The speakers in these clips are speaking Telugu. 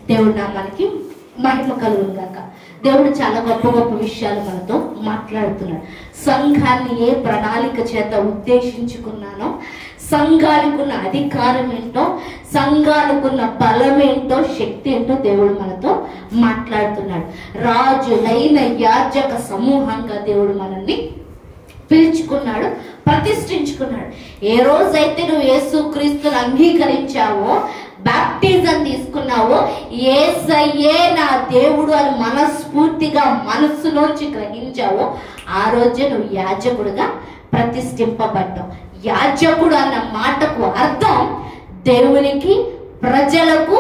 దేవుడు నామానికి మహిమ కలుగును గాక. దేవుడు చాలా గొప్ప గొప్ప విషయాలు మనతో మాట్లాడుతున్నాడు. సంఘాన్ని ఏ ప్రణాళిక చేత ఉద్దేశించుకున్నానో, సంఘానికి ఉన్న అధికారం ఏంటో, సంఘానికున్న బలం ఏంటో, శక్తి ఏంటో దేవుడు మనతో మాట్లాడుతున్నాడు. రాజులైన యాజక సమూహంగా దేవుడు మనల్ని పిలుచుకున్నాడు, ప్రతిష్ఠించుకున్నాడు. ఏ రోజైతే నువ్వు యేసుక్రీస్తును అంగీకరించావో, బాప్టిజం తీసుకున్నావో, యేసయ్యే నా దేవుడు అని మనస్ఫూర్తిగా మనస్సులోంచి గ్రహించావో, ఆ రోజే నువ్వు యాజకుడుగా ప్రతిష్ఠింపబడ్డావు. యాజకుడు అన్న మాటకు అర్థం దేవునికి ప్రజలకు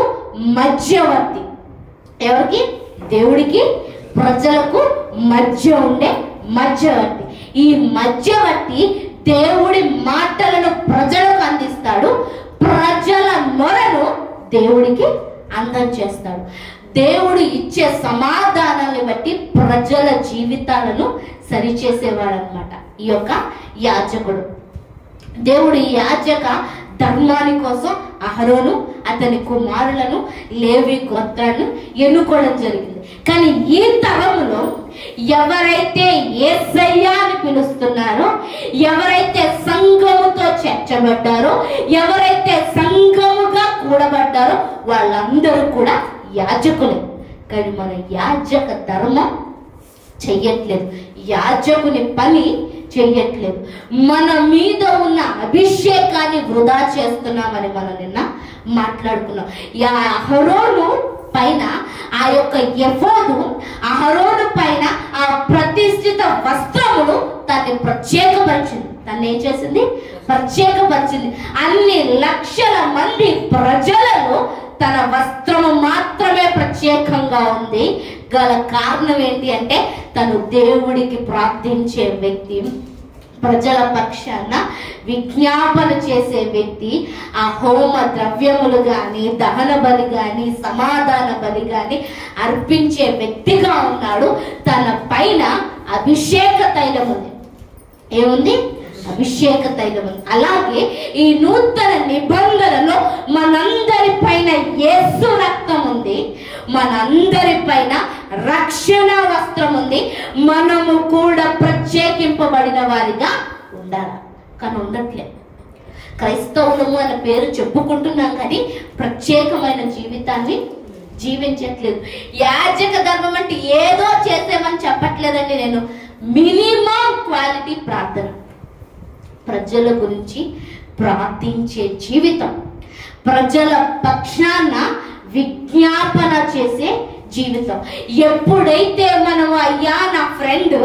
మధ్యవర్తి. ఎవరికి? దేవుడికి ప్రజలకు మధ్య ఉండే మధ్యవర్తి. ఈ మధ్యవర్తి దేవుడి మాటలను ప్రజలకు అందిస్తాడు, ప్రజల మొరను దేవుడికి అందం చేస్తాడు. దేవుడు ఇచ్చే సమాధానాన్ని బట్టి ప్రజల జీవితాలను సరిచేసేవాడు అనమాట ఈ యొక్క యాజకుడు. దేవుడు యాజక ధర్మాని కోసం అహరోను, అతని కుమారులను, లేవి గోత్రాలను ఎన్నుకోవడం జరిగింది. కానీ ఈ తరములో ఎవరైతే యేసయ్య అని పిలుస్తున్నారో, ఎవరైతే సంఘముతో చేర్చబడ్డారో, ఎవరైతే సంఘముగా కూడబడ్డారో వాళ్ళందరూ కూడా యాజకులే. కానీ మన యాజక ధర్మం చెయ్యట్లేదు, యాజకుని పని చెయ్యట్లేదు. మన మీద ఉన్న అభిషేకాన్ని వృధా చేస్తున్నామని మనం నిన్న మాట్లాడుకున్నాం. అహరోను పైన ఆ యొక్క ఎఫోదు, అహరోను పైన ఆ ప్రతిష్ఠిత వస్త్రములు తనని ప్రత్యేకపరిచింది. తను ఏం చేసింది? ప్రత్యేకపరిచింది. అన్ని లక్షల మంది ప్రజలలో తన వస్త్రము మాత్రమే ప్రత్యేకంగా ఉంది. గల కారణం ఏంటి అంటే, తను దేవుడికి ప్రార్థించే వ్యక్తి, ప్రజల పక్షాన విజ్ఞాపన చేసే వ్యక్తి. ఆ హోమ ద్రవ్యములు కానీ, దహన బలి కానీ, సమాధాన బలి కానీ అర్పించే వ్యక్తిగా ఉన్నాడు. తన పైన అభిషేక తైలం ఉంది. ఏముంది? అభిషేక తైలం ఉంది. అలాగే ఈ నూతన నిబంధనలో మనందరి పైన యేసు రక్తం ఉంది, మనందరి పైన రక్షణ వస్త్రం ఉంది. మనము కూడా ప్రత్యేకింపబడిన వారిగా ఉండాలి. కానీ ఉండట్లేదు. క్రైస్తవులము అనే పేరు చెప్పుకుంటున్నాం కానీ ప్రత్యేకమైన జీవితాన్ని జీవించట్లేదు. యాజక ధర్మం అంటే ఏదో చేసేమని చెప్పట్లేదండి నేను. మినిమం క్వాలిటీ ప్రార్థన, ప్రజల గురించి ప్రార్థించే జీవితం, ప్రజల పక్షాన విజ్ఞాపన చేసే జీవితం. ఎప్పుడైతే మనం అయ్యా నా ఫ్రెండ్,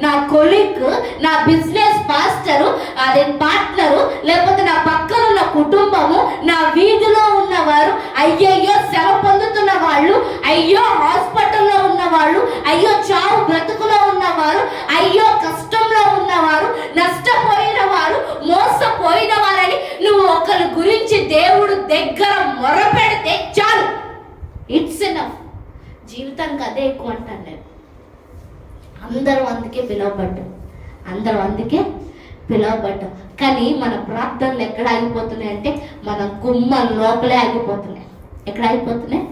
నా కొలీగ్, నా బిజినెస్ పాస్టరు, అదే పార్ట్నరు, లేకపోతే నా పక్కన ఉన్న కుటుంబము, నా వీధిలో ఉన్నవారు, అయ్యయ్యో శ్రమ పొందుతున్న వాళ్ళు, అయ్యో హాస్పిటల్లో ఉన్నవాళ్ళు, అయ్యో చావు బ్రతుకులో ఉన్నవారు, అయ్యో కష్టంలో ఉన్నవారు, నష్టపోయిన వారు, మోసపోయిన వారని నువ్వు ఒకరి గురించి దేవుడు దగ్గర మొరపెడితే చాలు, ఇట్స్ ఎనఫ్. జీవితానికి అదే ఎక్కువ అంటాను నేను. అందరూ అందుకే పిలువబడ్డాం, అందరూ అందుకే పిలువబడ్డాం. కానీ మన ప్రార్థనలు ఎక్కడ ఆగిపోతున్నాయి అంటే, మన గుమ్మం లోపలే ఆగిపోతున్నాయి. ఎక్కడ ఆగిపోతున్నాయి?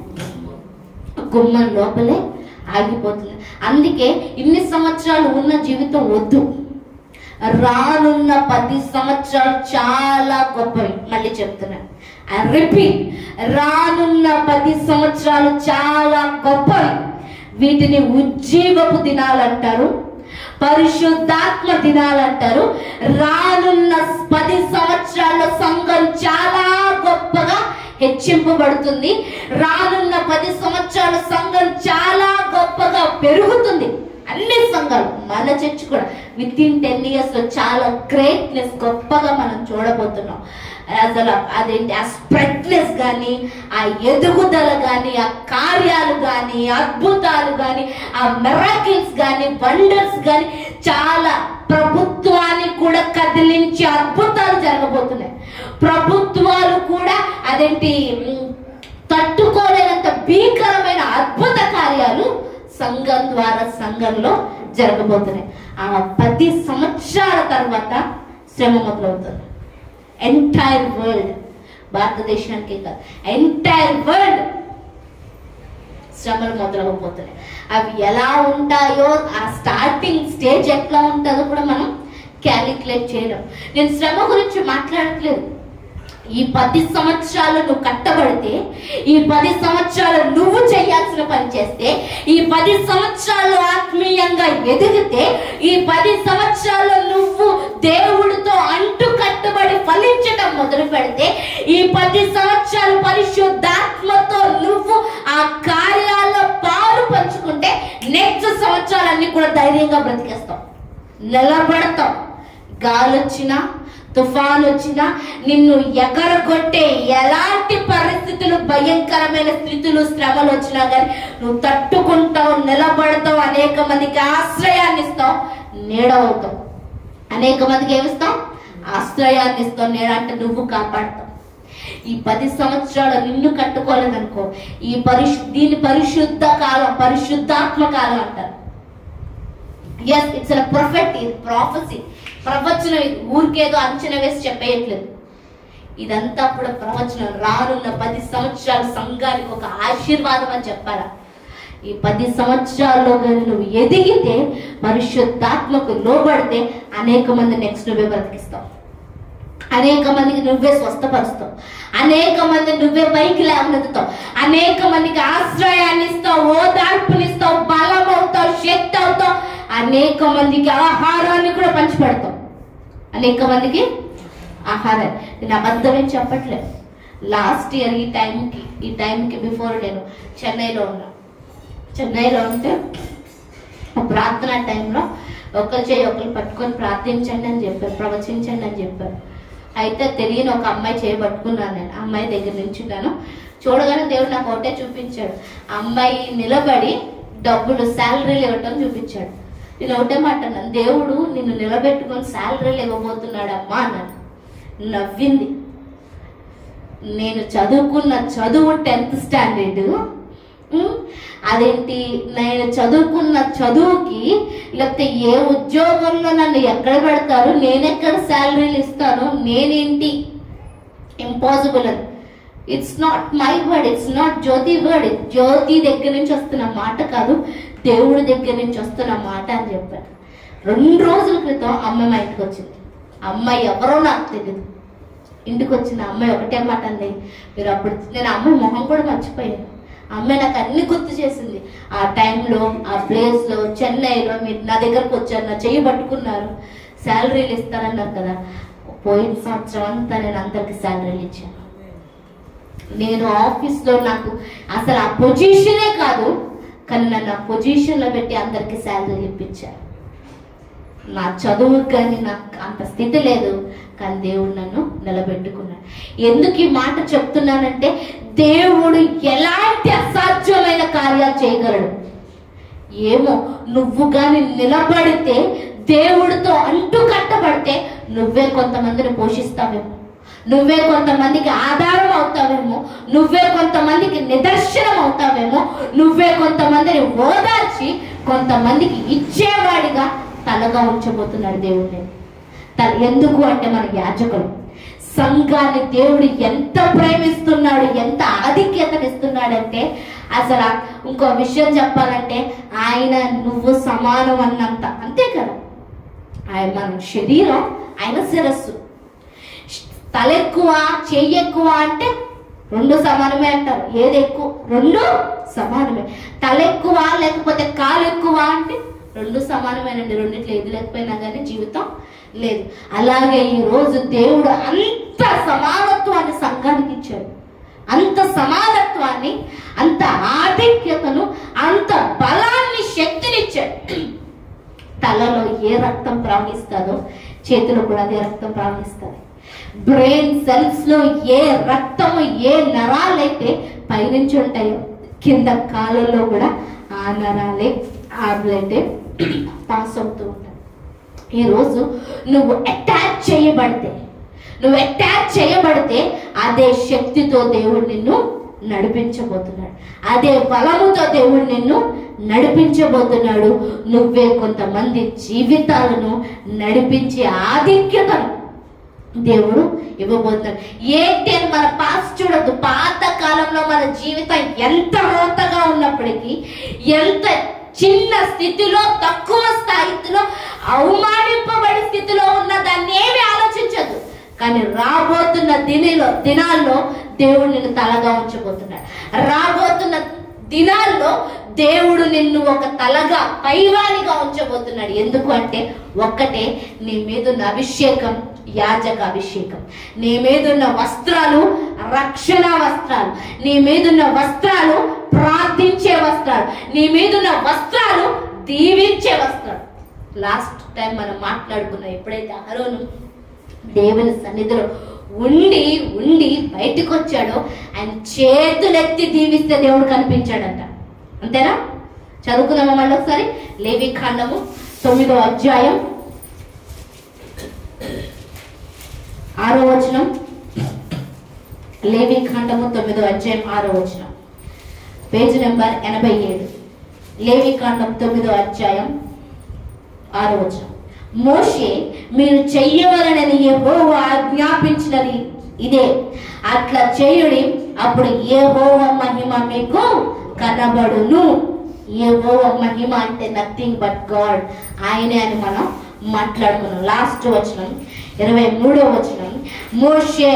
గుమ్మం లోపలే ఆగిపోతున్నాయి. అందుకే ఇన్ని సంవత్సరాలు ఉన్న జీవితం వద్దు. రానున్న 10 సంవత్సరాలు చాలా గొప్పవి. మళ్ళీ చెప్తున్నాను, రిపీట్, రానున్న 10 సంవత్సరాలు చాలా గొప్పవి. వీటిని ఉజ్జీవపు దినాలు అంటారు, పరిశుద్ధాత్మ దినాలు అంటారు. రానున్న 10 సంవత్సరాల్లో సంఘం చాలా గొప్పగా హెచ్చింపబడుతుంది. రానున్న 10 సంవత్సరాల సంఘం చాలా గొప్పగా పెరుగుతుంది. అన్ని సంఘాలు, మన చర్చ్ కూడా విత్-ఇన్ 10 years లో చాలా గ్రేట్నెస్ గొప్పగా మనం చూడబోతున్నాం. అసలు అదేంటి, ఆ స్ప్రెడ్నెస్ కానీ, ఆ ఎదుగుదల కానీ, ఆ కార్యాలు కానీ, అద్భుతాలు కానీ, ఆ మిరాకిల్స్ కానీ, వండర్స్ కానీ, చాలా ప్రభుత్వాన్ని కూడా కదిలించే అద్భుతాలు జరగబోతున్నాయి. ప్రభుత్వాలు కూడా అదేంటి తట్టుకోలేనంత భీకరమైన అద్భుత కార్యాలు సంఘం ద్వారా సంఘంలో జరగబోతున్నాయి. ఆ 10 సంవత్సరాల తర్వాత శ్రమ మొదలవుతుంది. ఎంటైర్ వరల్డ్, భారతదేశానికి కాదు, ఎంటైర్ వరల్డ్ శ్రమలు మొదలవబోతున్నాయి. అవి ఎలా ఉంటాయో, ఆ స్టార్టింగ్ స్టేజ్ ఎట్లా ఉంటుందో కూడా మనం క్యాలిక్యులేట్ చేయడం. నేను శ్రమ గురించి మాట్లాడట్లేదు. ఈ 10 సంవత్సరాలు నువ్వు కట్టబడితే, ఈ 10 సంవత్సరాలు నువ్వు చేయాల్సిన పని చేస్తే, ఈ 10 సంవత్సరాలు ఆత్మీయంగా ఎదిగితే, ఈ 10 సంవత్సరాలు నువ్వు దేవుడితో అంటు కట్టుబడి ఫలించడం మొదలు పెడితే, ఈ 10 సంవత్సరాలు పరిశుద్ధాత్మతో నువ్వు ఆ కార్యాల్లో పాలు పంచుకుంటే, నెక్స్ట్ సంవత్సరాలన్నీ కూడా ధైర్యంగా బ్రతికేస్తావు, నిలబడతావు. గాలి వచ్చినా, తుఫాను వచ్చినా, నిన్ను ఎగరగొట్టే ఎలాంటి పరిస్థితులు, భయంకరమైన స్థితులు, శ్రమలు వచ్చినా కానీ నువ్వు తట్టుకుంటావు, నిలబడతావు. అనేక మందికి ఆశ్రయాన్ని ఇస్తావు, నీడవుతావు. అనేక మందికి ఏమిస్తావు? ఆశ్రయాన్ని ఇస్తావు. నీడ అంటే నువ్వు కాపాడుతావు. ఈ 10 సంవత్సరాలు నిన్ను కట్టుకోలేదనుకో, దీని పరిశుద్ధ కాలం, పరిశుద్ధాత్మ కాలం అంటారు. ఎస్, ఇట్స్ ఎ ప్రొఫెట్, ఇది ప్రాఫెసీ, ప్రవచనం. ఇది ఊరికేదో అంచనా వేసి చెప్పేయట్లేదు. ఇదంతా కూడా ప్రవచనం. రానున్న 10 సంవత్సరాలు సంఘానికి ఒక ఆశీర్వాదం అని చెప్పాలా. ఈ 10 సంవత్సరాల్లో కానీ నువ్వు ఎదిగితే, పరిశుద్ధాత్మకు లోబడితే, అనేక మంది నెక్స్ట్ నువ్వే బ్రతికిస్తావు, అనేక మందికి నువ్వే స్వస్థపరుస్తావు, అనేక మంది నువ్వే పైకి లేవనెత్తుతావు, అనేక మందికి ఆశ్రయాన్ని ఇస్తావు, ఓదార్పునిస్తావు, బలం అవుతావు, శక్తి అవుతావు, అనేక మందికి ఆహారాన్ని కూడా పంచిపెడతావు. అనేక మందికి ఆహారాన్ని. నేను అబద్ధమేం చెప్పట్లేదు. లాస్ట్ ఇయర్ ఈ టైంకి బిఫోర్ నేను చెన్నైలో ఉంటే ప్రార్థన టైంలో ఒకరు చేయి ఒకరు పట్టుకొని ప్రార్థించండి అని చెప్పారు, ప్రవచించండి అని చెప్పారు. అయితే తెలియని ఒక అమ్మాయి చేయబట్టుకున్నాను. నేను అమ్మాయి దగ్గర నిల్చున్నాను. చూడగానే దేవుడు నాకు ఒకటే చూపించాడు. అమ్మాయి నిలబడి డబ్బులు, శాలరీలు ఇవ్వటం చూపించాడు. నేను ఒకటే మాట అన్నాను, దేవుడు నిన్ను నిలబెట్టుకొని శాలరీలు ఇవ్వబోతున్నాడు అమ్మా అన్నాను. నవ్వింది. నేను చదువుకున్న చదువు 10th స్టాండర్డ్. అదేంటి, నేను చదువుకున్న చదువుకి లేకపోతే ఏ ఉద్యోగంలో నన్ను ఎక్కడ పెడతారు, నేనెక్కడ శాలరీలు ఇస్తాను, నేనేంటి, ఇంపాసిబుల్ అని. It's not my word, it's not Jyoti word. Jyoti దగ్గర నుంచి వస్తున్న మాట కాదు, దేవుడి దగ్గర నుంచి వస్తున్న మాట అని చెప్పారు. 2 రోజుల క్రితం అమ్మాయి మా ఇంటికి వచ్చింది. అమ్మాయి ఎవరో నాకు తెలియదు. ఇంటికి వచ్చిన అమ్మాయి ఒకటే మాట అంది. మీరు అప్పుడు, నేను అమ్మాయి మొహం కూడా మర్చిపోయాను. అమ్మాయి నాకు అన్ని గుర్తు చేసింది. ఆ టైంలో, ఆ ప్లేస్లో, చెన్నైలో మీరు నా దగ్గరకు వచ్చారు, నా చెయ్యి పట్టుకున్నారు, శాలరీలు ఇస్తారన్నారు కదా. పోయిన సంవత్సరం అంతా నేను అందరికి శాలరీలు ఇచ్చాను. నేను ఆఫీస్లో నాకు అసలు ఆ పొజిషనే కాదు, కానీ నన్ను ఆ పొజిషన్లో పెట్టి అందరికి శాలరీలు ఇప్పించారు. నా చదువు కానీ నాకు అంత స్థితి లేదు, కానీ దేవుడు నన్ను నిలబెట్టుకున్నాడు. ఎందుకు ఈ మాట చెప్తున్నానంటే, దేవుడు ఎలాంటి అసాధ్యమైన కార్యాలు చేయగలడు. ఏమో, నువ్వు కానీ నిలబడితే, దేవుడితో అంటు కట్టబడితే, నువ్వే కొంతమందిని పోషిస్తావేమో, నువ్వే కొంతమందికి ఆధారం అవుతావేమో, నువ్వే కొంతమందికి నిదర్శనం అవుతావేమో, నువ్వే కొంతమందిని ఓదార్చి కొంతమందికి ఇచ్చేవాడిగా తలగా ఉంచబోతున్నాడు దేవుడిని. ఎందుకు అంటే, మన యాజకులు సంఘాన్ని దేవుడు ఎంత ప్రేమిస్తున్నాడు, ఎంత ఆధిక్యతనిస్తున్నాడంటే, అసలు ఇంకో విషయం చెప్పాలంటే, ఆయన నువ్వు సమానం అన్నంత, అంతే కదా. ఆయన మన శరీరం, ఆయన శిరస్సు. తల ఎక్కువ, చెయ్యి ఎక్కువ అంటే 2 సమానమే అంటారు. ఏది ఎక్కువ? 2 సమానమే. తల ఎక్కువ లేకపోతే కాలు ఎక్కువ అంటే 2 సమానమేనండి. రెండిట్లో ఏది లేకపోయినా కానీ జీవితం లేదు. అలాగే ఈ రోజు దేవుడు అంత సమానత్వాన్ని సంఘానికి ఇచ్చాడు. అంత సమానత్వాన్ని, అంత ఆధిక్యతను, అంత బలాన్ని, శక్తినిచ్చాడు. తలలో ఏ రక్తం ప్రవహిస్తుందో చేతిలో కూడా అదే రక్తం ప్రవహిస్తుంది. బ్రెయిన్ సెల్స్ లో ఏ రక్తము, ఏ నరాలైతే పైనుంచి ఉంటాయో కింద కాళ్ళలో కూడా ఆ నరాలే, ఆ బ్లడ్ పాస్ అవుతూ ఉంటాయి. ఈరోజు నువ్వు అటాచ్ చేయబడితే అదే శక్తితో దేవుడు నిన్ను నడిపించబోతున్నాడు, అదే బలముతో దేవుడు నిన్ను నడిపించబోతున్నాడు. నువ్వే కొంతమంది జీవితాలను నడిపించే ఆధిక్యతను దేవుడు ఇవ్వబోతున్నాడు. ఏంటి అని మన పాస్ చూడద్దు. పాత కాలంలో మన జీవితం ఎంత రోతగా ఉన్నప్పుడు వచ్చినప్పటికీ, ఎంత చిన్న స్థితిలో, తక్కువ స్థాయిలో, అవమానింపబడి స్థితిలో ఉన్న దాన్ని ఏమి ఆలోచించదు. కానీ రాబోతున్న దినాల్లో దేవుడు నిన్ను తలగా ఉంచబోతున్నాడు. రాబోతున్న దినాల్లో దేవుడు నిన్ను ఒక తలగా, పైవానిగా ఉంచబోతున్నాడు. ఎందుకు అంటే ఒక్కటే, నీ మీదున్న అభిషేకం యాజక అభిషేకం. నీ మీదున్న వస్త్రాలు రక్షణ వస్త్రాలు. నీ మీదున్న వస్త్రాలు ప్రార్థించే వస్త్రాలు. నీ మీదున్న వస్త్రాలు దీవించే వస్త్రాలు. లాస్ట్ టైం మనం మాట్లాడుకున్నాం, ఎప్పుడైతే అహరోను దేవుని సన్నిధిలో ఉండి ఉండి బయటకు వచ్చాడో, ఆయన చేతులెత్తి దీవిస్తే దేవుడు కనిపించాడంట. అంతేనా? చదువుకున్నామా మళ్ళీ ఒకసారి? లేవికాండము 9వ అధ్యాయం 6వ వచనం. లేవికాండము 9వ అధ్యాయం 6వ వచనం, పేజ్ నెంబర్ 87. లేవికాండం 9వ అధ్యాయం 6వ వచనం. మోషే, మీరు చెయ్యవలనని యెహోవా ఆజ్ఞాపించినది ఇదే, అట్లా చేయుడి, అప్పుడు యెహోవా మహిమ మీకు కనబడును. యెహోవా మహిమ అంటే నథింగ్ బట్ గాడ్, ఆయనే అని మనం మాట్లాడుకున్నాం. లాస్ట్ వచనం 23వ వచనం. మోషే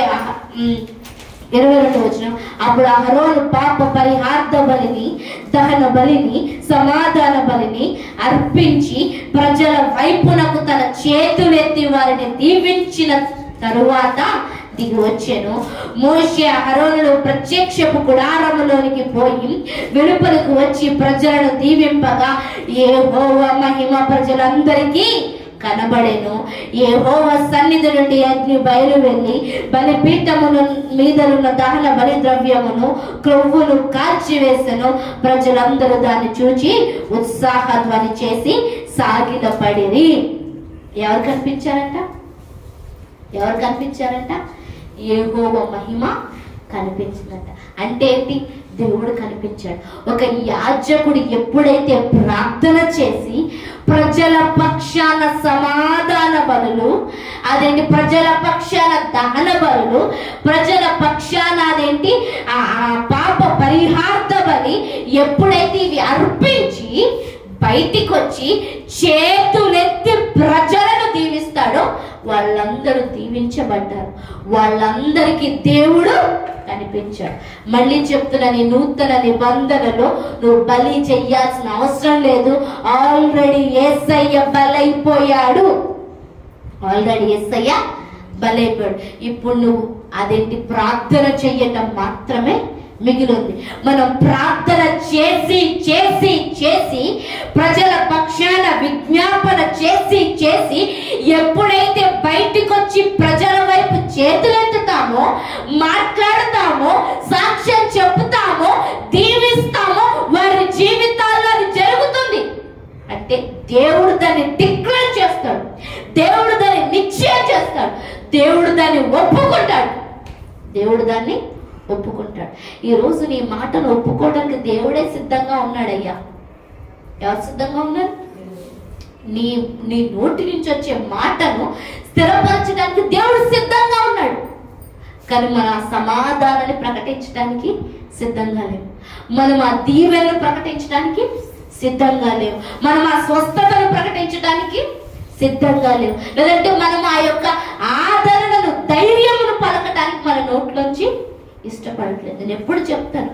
22వ వచనం. అప్పుడు అహరోను పాప పరిహార్థ బలిని, దహన బలిని, సమాధాన బలిని అర్పించి ప్రజల వైపునకు తన చేతులెత్తి వారిని దీవించిన తరువాత దిగి వచ్చాను. మోషే అహరోనులు ప్రత్యక్షపు గుడారములోనికి పోయి వెలుపలకు వచ్చి ప్రజలను దీవింపగా యెహోవా మహిమ ప్రజలందరికీ కనబడెను. యెహోవా సన్నిధి నుండి అగ్ని బయలు వెళ్ళి బలిపీఠమును మీదనున్న దహన బలి ద్రవ్యమును, క్రొవ్వును కాల్చివేసెను. ప్రజలందరూ దాన్ని చూచి ఉత్సాహధ్వని చేసి సాగిలపడిరి. ఎవరు కనిపించారంట? ఎవరు కనిపించారంట? యెహోవా మహిమ కనిపించిందంట. అంటే ఏంటి? దేవుడు కనిపించాడు. ఒక యాజకుడు ఎప్పుడైతే ప్రార్థన చేసి ప్రజల పక్షాన సమాధాన బలులు, అదేంటి ప్రజల పక్షాన దహన బలులు, ప్రజల పక్షాన అదేంటి పాప పరిహార్థ బలి ఎప్పుడైతే ఇవి అర్పించి బయటికి వచ్చి చేతులెత్తి ప్రజలను దీవిస్తాడో వాళ్ళందరూ దీవించబడ్డారు. వాళ్ళందరికీ దేవుడు కనిపించాడు. మళ్ళీ చెప్తున్నా, నీ నూతన నిబంధనలో నువ్వు బలి చెయ్యాల్సిన అవసరం లేదు. ఆల్రెడీ యేసయ్య బలైపోయాడు. ఆల్రెడీ యేసయ్య బలైపోయాడు. ఇప్పుడు నువ్వు అదేంటి ప్రార్థన చెయ్యటం మాత్రమే మిగిలింది. మనం ప్రార్థన చేసి చేసి చేసి ప్రజల పక్షాన విజ్ఞాపన చేసి చేసి ఎప్పుడైతే బయటికి వచ్చి ప్రజల వైపు చేతులెత్తుతామో, మాట్లాడతామో, సాక్ష్యం చెప్తామో, దీవిస్తామో, వారి జీవితాల్లో అది జరుగుతుంది. అంటే దేవుడు దాన్ని డిక్లేర్ చేస్తాడు, దేవుడు దాన్ని నిశ్చయం చేస్తాడు, దేవుడు దాన్ని ఒప్పుకుంటాడు. దేవుడు దాన్ని ఒప్పుకుంటాడు. ఈ రోజు నీ మాటను ఒప్పుకోవడానికి దేవుడే సిద్ధంగా ఉన్నాడయ్యా. ఎవరు సిద్ధంగా ఉన్నారు? నీ నీ నోటి నుంచి వచ్చే మాటను స్థిరపరచడానికి దేవుడు సిద్ధంగా ఉన్నాడు. కానీ మన సమాధానాన్ని ప్రకటించడానికి సిద్ధంగా లేవు. మనం ఆ దీవెనను ప్రకటించడానికి సిద్ధంగా లేవు. మనం ఆ స్వస్థతను ప్రకటించడానికి సిద్ధంగా లేవు. లేదంటే మనం ఆ యొక్క ఆదరణను, ధైర్యమును పలకడానికి మన నోట్లోంచి ఇష్టపడట్లేదు. నేను ఎప్పుడు చెప్తాను,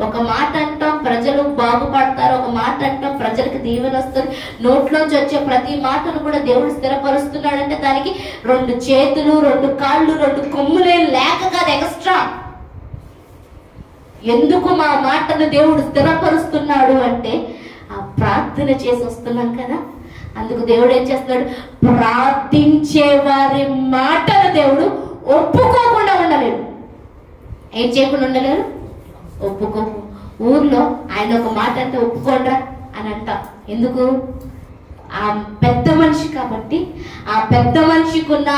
ఒక మాట అంటాం ప్రజలు బాగుపడతారు, ఒక మాట అంటాం ప్రజలకు దీవెన వస్తుంది. నోట్లోంచి వచ్చే ప్రతి మాటను కూడా దేవుడు స్థిరపరుస్తున్నాడంటే దానికి 2 చేతులు, 2 కాళ్ళు, 2 కొమ్ములే లేక కాదు, ఎక్స్ట్రా. ఎందుకు మా మాటను దేవుడు స్థిరపరుస్తున్నాడు అంటే ఆ ప్రార్థన చేసి వస్తున్నాం కదా. అందుకు దేవుడు ఏం చేస్తున్నాడు? ప్రార్థించే వారి మాటను దేవుడు ఒప్పుకోకుండా ఉండలేడు. ఏం చేయకుండా ఉండలేరు? ఒప్పుకో. ఊర్లో ఆయన ఒక మాట అంటే ఒప్పుకోండ్రా అని అంట. ఎందుకు? ఆ పెద్ద మనిషి కాబట్టి. ఆ పెద్ద మనిషికి ఉన్న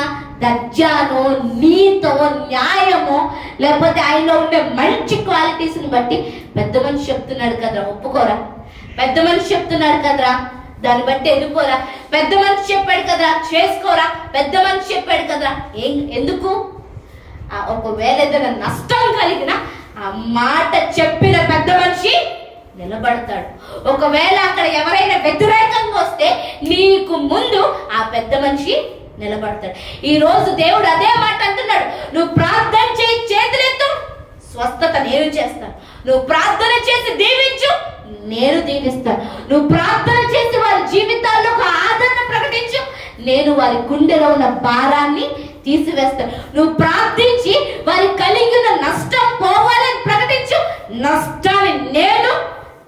దర్జానో, నీతో, న్యాయమో, లేకపోతే ఆయనలో ఉండే మంచి క్వాలిటీస్ని బట్టి పెద్ద మనిషి చెప్తున్నాడు కదరా, ఒప్పుకోరా. పెద్ద మనిషి చెప్తున్నాడు కదరా, దాన్ని బట్టి వెళ్ళిపోరా. పెద్ద మనిషి చెప్పాడు కదరా, చేసుకోరా. పెద్ద మనిషి చెప్పాడు కదరా. ఎందుకు? ఒకవేళ ఏదైనా నష్టం కలిగిన ఆ మాట చెప్పిన పెద్ద మనిషి నిలబడతాడు. ఒకవేళ అక్కడ ఎవరైనా వ్యతిరేకంగా వస్తే నీకు ముందు ఆ పెద్ద మనిషి నిలబడతాడు. ఈ రోజు దేవుడు అదే మాట అంటున్నాడు, నువ్వు ప్రార్థన చేయి, చేతులెత్తు, స్వస్థత నేను చేస్తాను. నువ్వు ప్రార్థన చేసి దీవించు, నేను దీవిస్తాను. నువ్వు ప్రార్థన చేసి వారి జీవితాల్లో ఒక ఆదరణ ప్రకటించు, నేను వారి గుండెలో ఉన్న భారాన్ని తీసివేస్తాను. నువ్వు ప్రార్థించి వారి కలిగి ఉన్న నష్టం పోవాలని ప్రకటించు, నష్టాన్ని నేను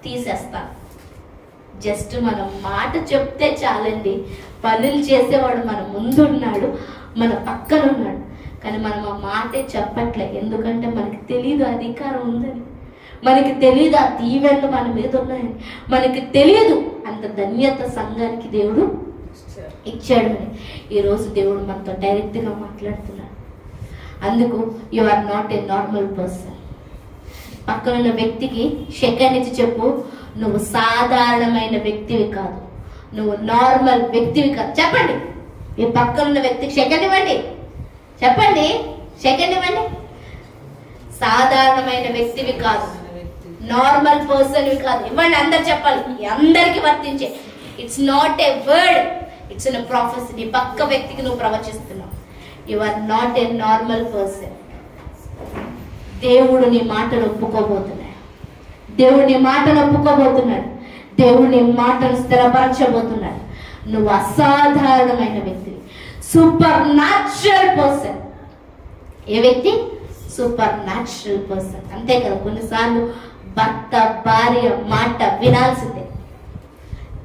తీసేస్తాను. జస్ట్ మనం మాట చెప్తే చాలండి. పనులు చేసేవాడు మన ముందున్నాడు, మన పక్కన ఉన్నాడు. కానీ మనం ఆ మాటే చెప్పట్లే. ఎందుకంటే మనకి తెలియదు అధికారం ఉందని, మనకి తెలియదు ఆ దీవెనలు మన మీద ఉన్నాయని, మనకి తెలియదు అంత ధన్యత సంఘానికి దేవుడు ఇచ్చాడు అని. ఈరోజు దేవుడు మనతో డైరెక్ట్గా మాట్లాడుతున్నాడు. అందుకు you are not a normal person. పక్కనున్న వ్యక్తికి సెకండ్ ఇచ్చి చెప్పు, నువ్వు సాధారణమైన వ్యక్తివి కాదు, నువ్వు నార్మల్ వ్యక్తివి కాదు. చెప్పండి, ఈ పక్కనున్న వ్యక్తికి సెకండ్ ఇవ్వండి. చెప్పండి, సెకండ్ ఇవ్వండి. సాధారణమైన వ్యక్తివి కాదు, నార్మల్ పర్సన్వి కాదు. ఇవ్వండి, అందరు చెప్పాలి, అందరికి వర్తించే. It's not a word, it's a prophecy. నీ పక్క వ్యక్తికి నువ్వు ప్రవచిస్తున్నావు. You are not a normal person. దేవుడు నీ మాటను ఒప్పుకోబోతున్నాడు. దేవుడు నీ మాటను ఒప్పుకోబోతున్నాడు. దేవుడు నీ మాటను స్థిరపరచబోతున్నాడు. నువ్వు అసాధారణమైన వ్యక్తివి, సూపర్ న్యాచురల్ పర్సన్. ఏ వ్యక్తి? Supernatural person. అంతే కదా, కొన్నిసార్లు భర్త భార్య మాట వినాల్సిందే,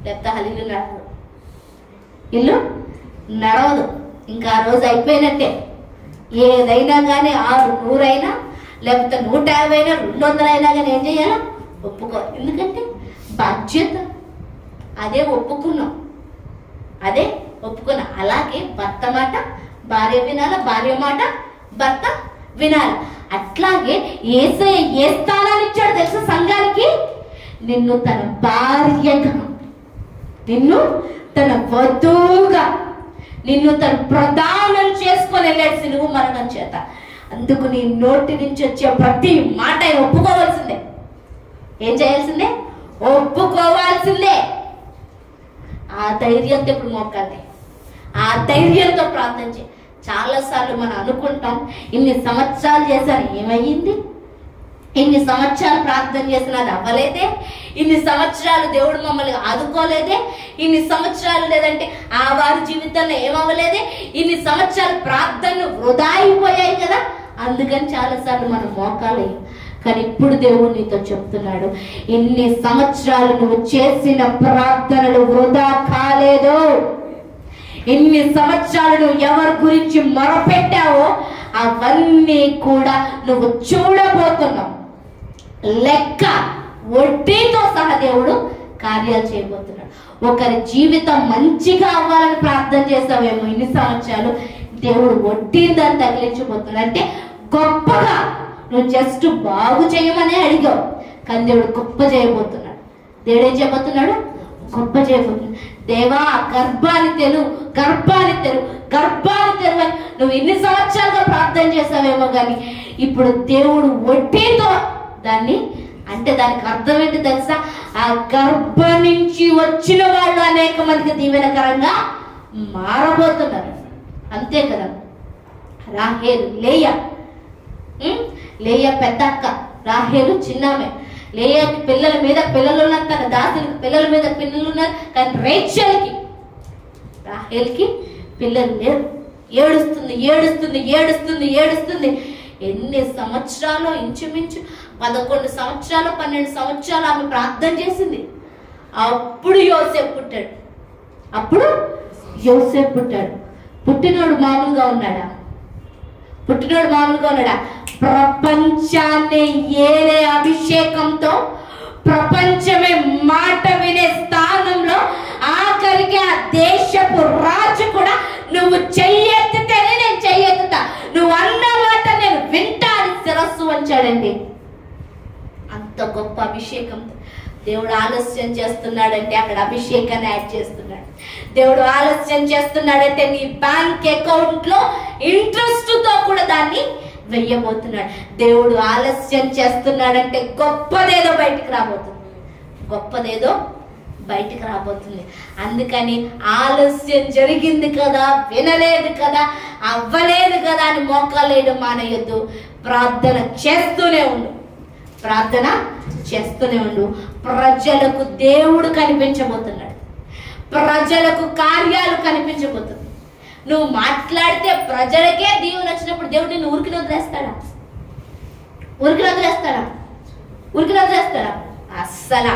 లేకపోతే హల్లు నడవదు, ఇల్లు నడవదు. ఇంకా ఆ రోజు అయిపోయినట్టే. ఏదైనా కానీ 6 100 అయినా, లేకపోతే 150 అయినా, 200 అయినా కానీ ఏం చేయాలా? ఒప్పుకో. ఎందుకంటే బాధ్యత. అదే ఒప్పుకున్నాం, అదే ఒప్పుకున్నా. అలాగే భర్త మాట భార్య వినాల, భార్య మాట భర్త వినాలి. అట్లాగే యేసయ్య ఏ స్థానాన్ని ఇచ్చాడు తెలుసా సంఘానికి? నిన్ను తన భార్యగా, నిన్ను తన వధువుగా, నిన్ను తన ప్రధానం చేసుకొని వెళ్ళాడు సిలువ మరణం చేత. అందుకు నీ నోటి నుంచి వచ్చే ప్రతి మాట ఆయన ఒప్పుకోవాల్సిందే. ఏం చేయాల్సిందే? ఒప్పుకోవాల్సిందే. ఆ ధైర్యంతో ఇప్పుడు మోకాలి, ఆ ధైర్యంతో ప్రార్థన చేయి. చాలాసార్లు మనం అనుకుంటాం, ఇన్ని సంవత్సరాలు చేశాను, ఏమయ్యింది? ఇన్ని సంవత్సరాలు ప్రార్థన చేసిన అది అవ్వలేదే, ఇన్ని సంవత్సరాలు దేవుడు మమ్మల్ని ఆదుకోలేదే, ఇన్ని సంవత్సరాలు లేదంటే ఆ వారి జీవితంలో ఏమవ్వలేదే, ఇన్ని సంవత్సరాలు ప్రార్థనలు వృధా అయిపోయాయి కదా. అందుకని చాలాసార్లు మనం మోకాలయ్యాం. కానీ ఇప్పుడు దేవుడు నీతో చెప్తున్నాడు, ఇన్ని సంవత్సరాలు నువ్వు చేసిన ప్రార్థనలు వృధా కాలేదు. ఇన్ని సంవత్సరాలు నువ్వు ఎవరి గురించి మొరపెట్టావో అవన్నీ కూడా నువ్వు చూడబోతున్నావు. లెక్క వడ్డీతో సహా దేవుడు కార్యాలు చేయబోతున్నాడు. ఒకరి జీవితం మంచిగా అవ్వాలని ప్రార్థన చేస్తావేమో ఇన్ని సంవత్సరాలు, దేవుడు వడ్డీని దాన్ని తగిలించబోతున్నాడు. అంటే గొప్పగా నువ్వు జస్ట్ బాగు చేయమనే అడిగావు, కానీ దేవుడు గొప్ప చేయబోతున్నాడు. దేవుడు ఏం చేయబోతున్నాడు? గొప్ప చేయబోతున్నాడు. దేవా గర్భాన్ని తెలు, గర్భాన్ని తెలు, గర్భాన్ని తెలు అని నువ్వు ఇన్ని సంవత్సరాలుగా ప్రార్థన చేసావేమో, కానీ ఇప్పుడు దేవుడు వడ్డీతో దాన్ని, అంటే దానికి అర్థం ఏంటి తెలుసా? ఆ గర్భం నుంచి వచ్చిన వాళ్ళు అనేక మందికి దీవెనకరంగా మారబోతున్నారు. అంతే కదా. రాహేలు, లేయా పెద్ద అక్క, రాహేలు చిన్నామె. లేయాకి పిల్లల మీద పిల్లలు ఉన్నారు, తన దాసులకి పిల్లల మీద పిల్లలు ఉన్నారు, కానీ రాహేల్కి పిల్లలు లేరు. ఏడుస్తుంది ఏడుస్తుంది ఏడుస్తుంది ఏడుస్తుంది. ఎన్ని సంవత్సరాలు? ఇంచుమించు 11 సంవత్సరాలు 12 సంవత్సరాలు ఆమె ప్రార్థన చేసింది. అప్పుడు యోసేపు పుట్టాడు. అప్పుడు యోసేపు పుట్టాడు. పుట్టినోడు మామూలుగా ఉన్నాడా? పుట్టినోడు మామూలుగా ఉన్నాడా? ప్రపంచాన్ని ఏలే అభిషేకంతో, ప్రపంచమే మాట వినే స్థానంలో, ఆఖరికి ఆ దేశపు రాజు కూడా నువ్వు చెయ్యెత్తితేనే నేను చెయ్యెత్తుతా, నువ్వు అన్న మాట నేను వింటా అని శిరస్సు వంచాడండి. అంత గొప్ప అభిషేకంతో దేవుడు ఆలస్యం చేస్తున్నాడంటే అక్కడ అభిషేకాన్ని యాడ్ చేస్తున్నాడు. దేవుడు ఆలస్యం చేస్తున్నాడంటే నీ బ్యాంక్ అకౌంట్ లో ఇంట్రెస్ట్ తో కూడా దాన్ని వెయ్యబోతున్నాడు. దేవుడు ఆలస్యం చేస్తున్నాడంటే గొప్పదేదో బయటికి రాబోతుంది. గొప్పదేదో బయటికి రాబోతుంది. అందుకని ఆలస్యం జరిగింది కదా, వినలేదు కదా, అవ్వలేదు కదా అని మోకాలేయడం మానేయొద్దు. ప్రార్థన చేస్తూనే ఉండు, ప్రార్థన చేస్తూనే ఉండు. ప్రజలకు దేవుడు కనిపించబోతున్నాడు, ప్రజలకు కార్యాలు కనిపించబోతుంది. నువ్వు మాట్లాడితే ప్రజలకే దీవెన వచ్చినప్పుడు దేవుడు నిన్ను ఊరికి వదిలేస్తాడా? ఊరికి వదిలేస్తాడా? ఊరికి వదిలేస్తాడా? అస్సలా.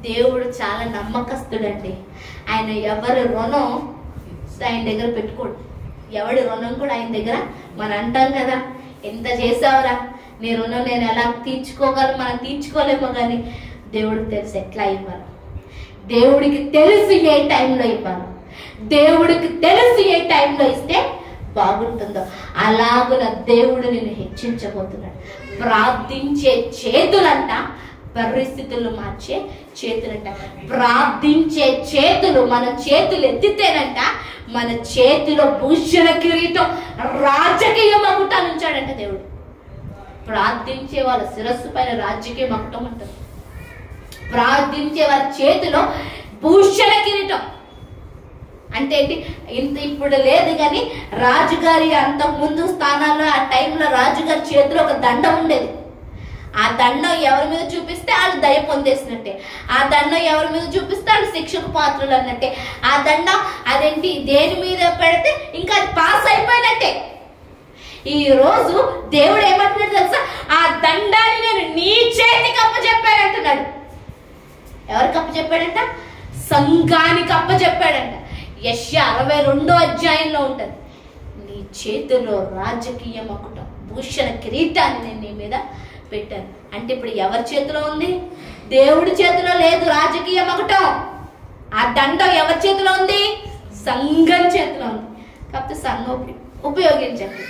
దేవుడు చాలా నమ్మకస్తుడండి. ఆయన ఎవరి రుణం ఆయన దగ్గర పెట్టుకోడు, ఎవడి రుణం కూడా ఆయన దగ్గర. మనం అంటాం కదా, ఎంత చేసావురా, నీ రుణం నేను ఎలా తీర్చుకోగలను, మనం తీర్చుకోలేమో. కానీ దేవుడికి తెలుసు ఎట్లా ఇవ్వాలి, దేవుడికి తెలుసు ఏ టైంలో ఇవ్వాలి, దేవుడికి తెలుసు ఏ టైంలో ఇస్తే బాగుంటుందో. అలాగున దేవుడు నిన్ను హెచ్చించబోతున్నాడు. ప్రార్థించే చేతులంట పరిస్థితులు మార్చే చేతులంట. ప్రార్థించే చేతులు, మన చేతులు ఎత్తితేనంట మన చేతిలో భూషణ కిరీటం, రాజకీయ మకుటాన్ని ఉంచాడంట దేవుడు. ప్రార్థించే వాళ్ళ శిరస్సు పైన రాజకీయ మకుటం ఉంటుంది. ప్రార్థించే వారి చేతిలో భూషణ కిరీటం అంటే ఏంటి? ఇంత ఇప్పుడు లేదు కానీ రాజుగారి అంతకు ముందు స్థానాల్లో ఆ టైంలో రాజుగారి చేతిలో ఒక దండం ఉండేది. ఆ దండం ఎవరి మీద చూపిస్తే వాళ్ళు దయ పొందేసినట్టే, ఆ దండం ఎవరి మీద చూపిస్తే వాళ్ళు శిక్షకు పాత్రలు అన్నట్టే. ఆ దండం అదేంటి దేని మీద పెడితే ఇంకా అది పాస్ అయిపోయినట్టే. ఈ రోజు దేవుడు ఏమంటున్నాడు తెలుసా? ఆ దండాన్ని నేను నీ చేతికి అప్పచెప్పాడంటున్నాడు. ఎవరికి అప్పచెప్పాడంట? సంఘానికి అప్పచెప్పాడంట. యెషయా 62వ అధ్యాయంలో ఉంటది, నీ చేతిలో రాజకీయ మకుటం, భూషణ కిరీటాన్ని నేను నీ మీద పెట్టాను. అంటే ఇప్పుడు ఎవరి చేతిలో ఉంది? దేవుడి చేతిలో లేదు రాజకీయ మకుటం. ఆ దండం ఎవరి చేతిలో ఉంది? సంఘం చేతిలో ఉంది. కాకపోతే సంఘం ఉపయోగించట్లేదు.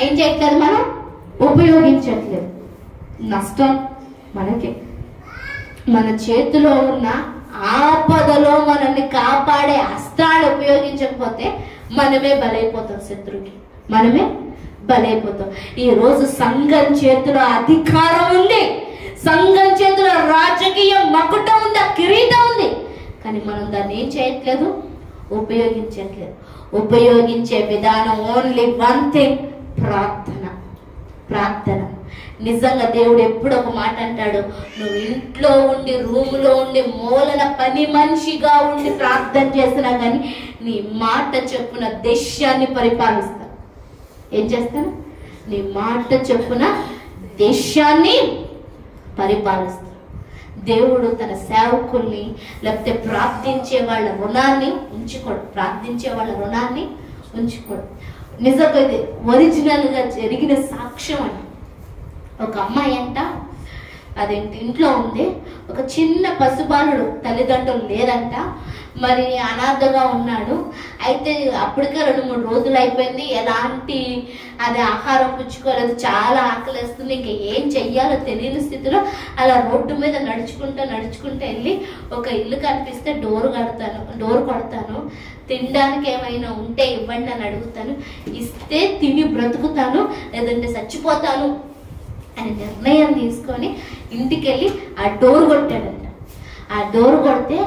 ఏం చేయట్లేదు? మనం ఉపయోగించట్లేదు. నష్టం మనకి. మన చేతిలో ఉన్న ఆపదలో మనల్ని కాపాడే అస్త్రాలు ఉపయోగించకపోతే మనమే బలైపోతాం, శత్రువుకి మనమే బలైపోతాం. ఈ రోజు సంఘం చేతిలో అధికారం ఉంది, సంఘం చేతిలో రాజకీయ మకుటం ఉంది, ఆ కిరీటం ఉంది. కానీ మనం దాన్ని ఏం చేయట్లేదు, ఉపయోగించట్లేదు. ఉపయోగించే విధానం ఓన్లీ వన్ థింగ్, ప్రార్థన. ప్రార్థన. నిజంగా దేవుడు ఎప్పుడు ఒక మాట అంటాడు, నువ్వు ఇంట్లో ఉండి, రూములో ఉండి, మూలన పని మనిషిగా ఉండి ప్రార్థన చేసినా కానీ నీ మాట చెప్పున దేశాన్ని పరిపాలిస్తాను. ఏం చేస్తాను? నీ మాట చెప్పున దేశాన్ని పరిపాలిస్తాను. దేవుడు తన సేవకుల్ని లేకపోతే ప్రార్థించే వాళ్ళ రుణాన్ని ఉంచుకోడు, ప్రార్థించే వాళ్ళ రుణాన్ని ఉంచుకోడు. నిజంగా ఇది ఒరిజినల్గా జరిగిన సాక్ష్యం అండి. ఒక అమ్మాయి అంట, అదేంటి ఇంట్లో ఉంది, ఒక చిన్న పసిబాలుడు, తల్లిదండ్రులు లేరంట, మరి అనాథగా ఉన్నాడు. అయితే అప్పటికే 2-3 రోజులు అయిపోయింది, ఎలాంటి అది ఆహారం పుచ్చుకోలేదు, చాలా ఆకలిస్తుంది, ఇంకా ఏం చెయ్యాలో తెలియని స్థితిలో అలా రోడ్డు మీద నడుచుకుంటూ వెళ్ళి ఒక ఇల్లు కనిపిస్తే డోర్ కొడతాను, తినడానికి ఏమైనా ఉంటే ఇవ్వండి అని అడుగుతాను, ఇస్తే తిని బ్రతుకుతాను లేదంటే చచ్చిపోతాను అని నిర్ణయం తీసుకొని ఇంటికి వెళ్ళి ఆ డోర్ కొట్టాడంట. ఆ డోర్ కొడితే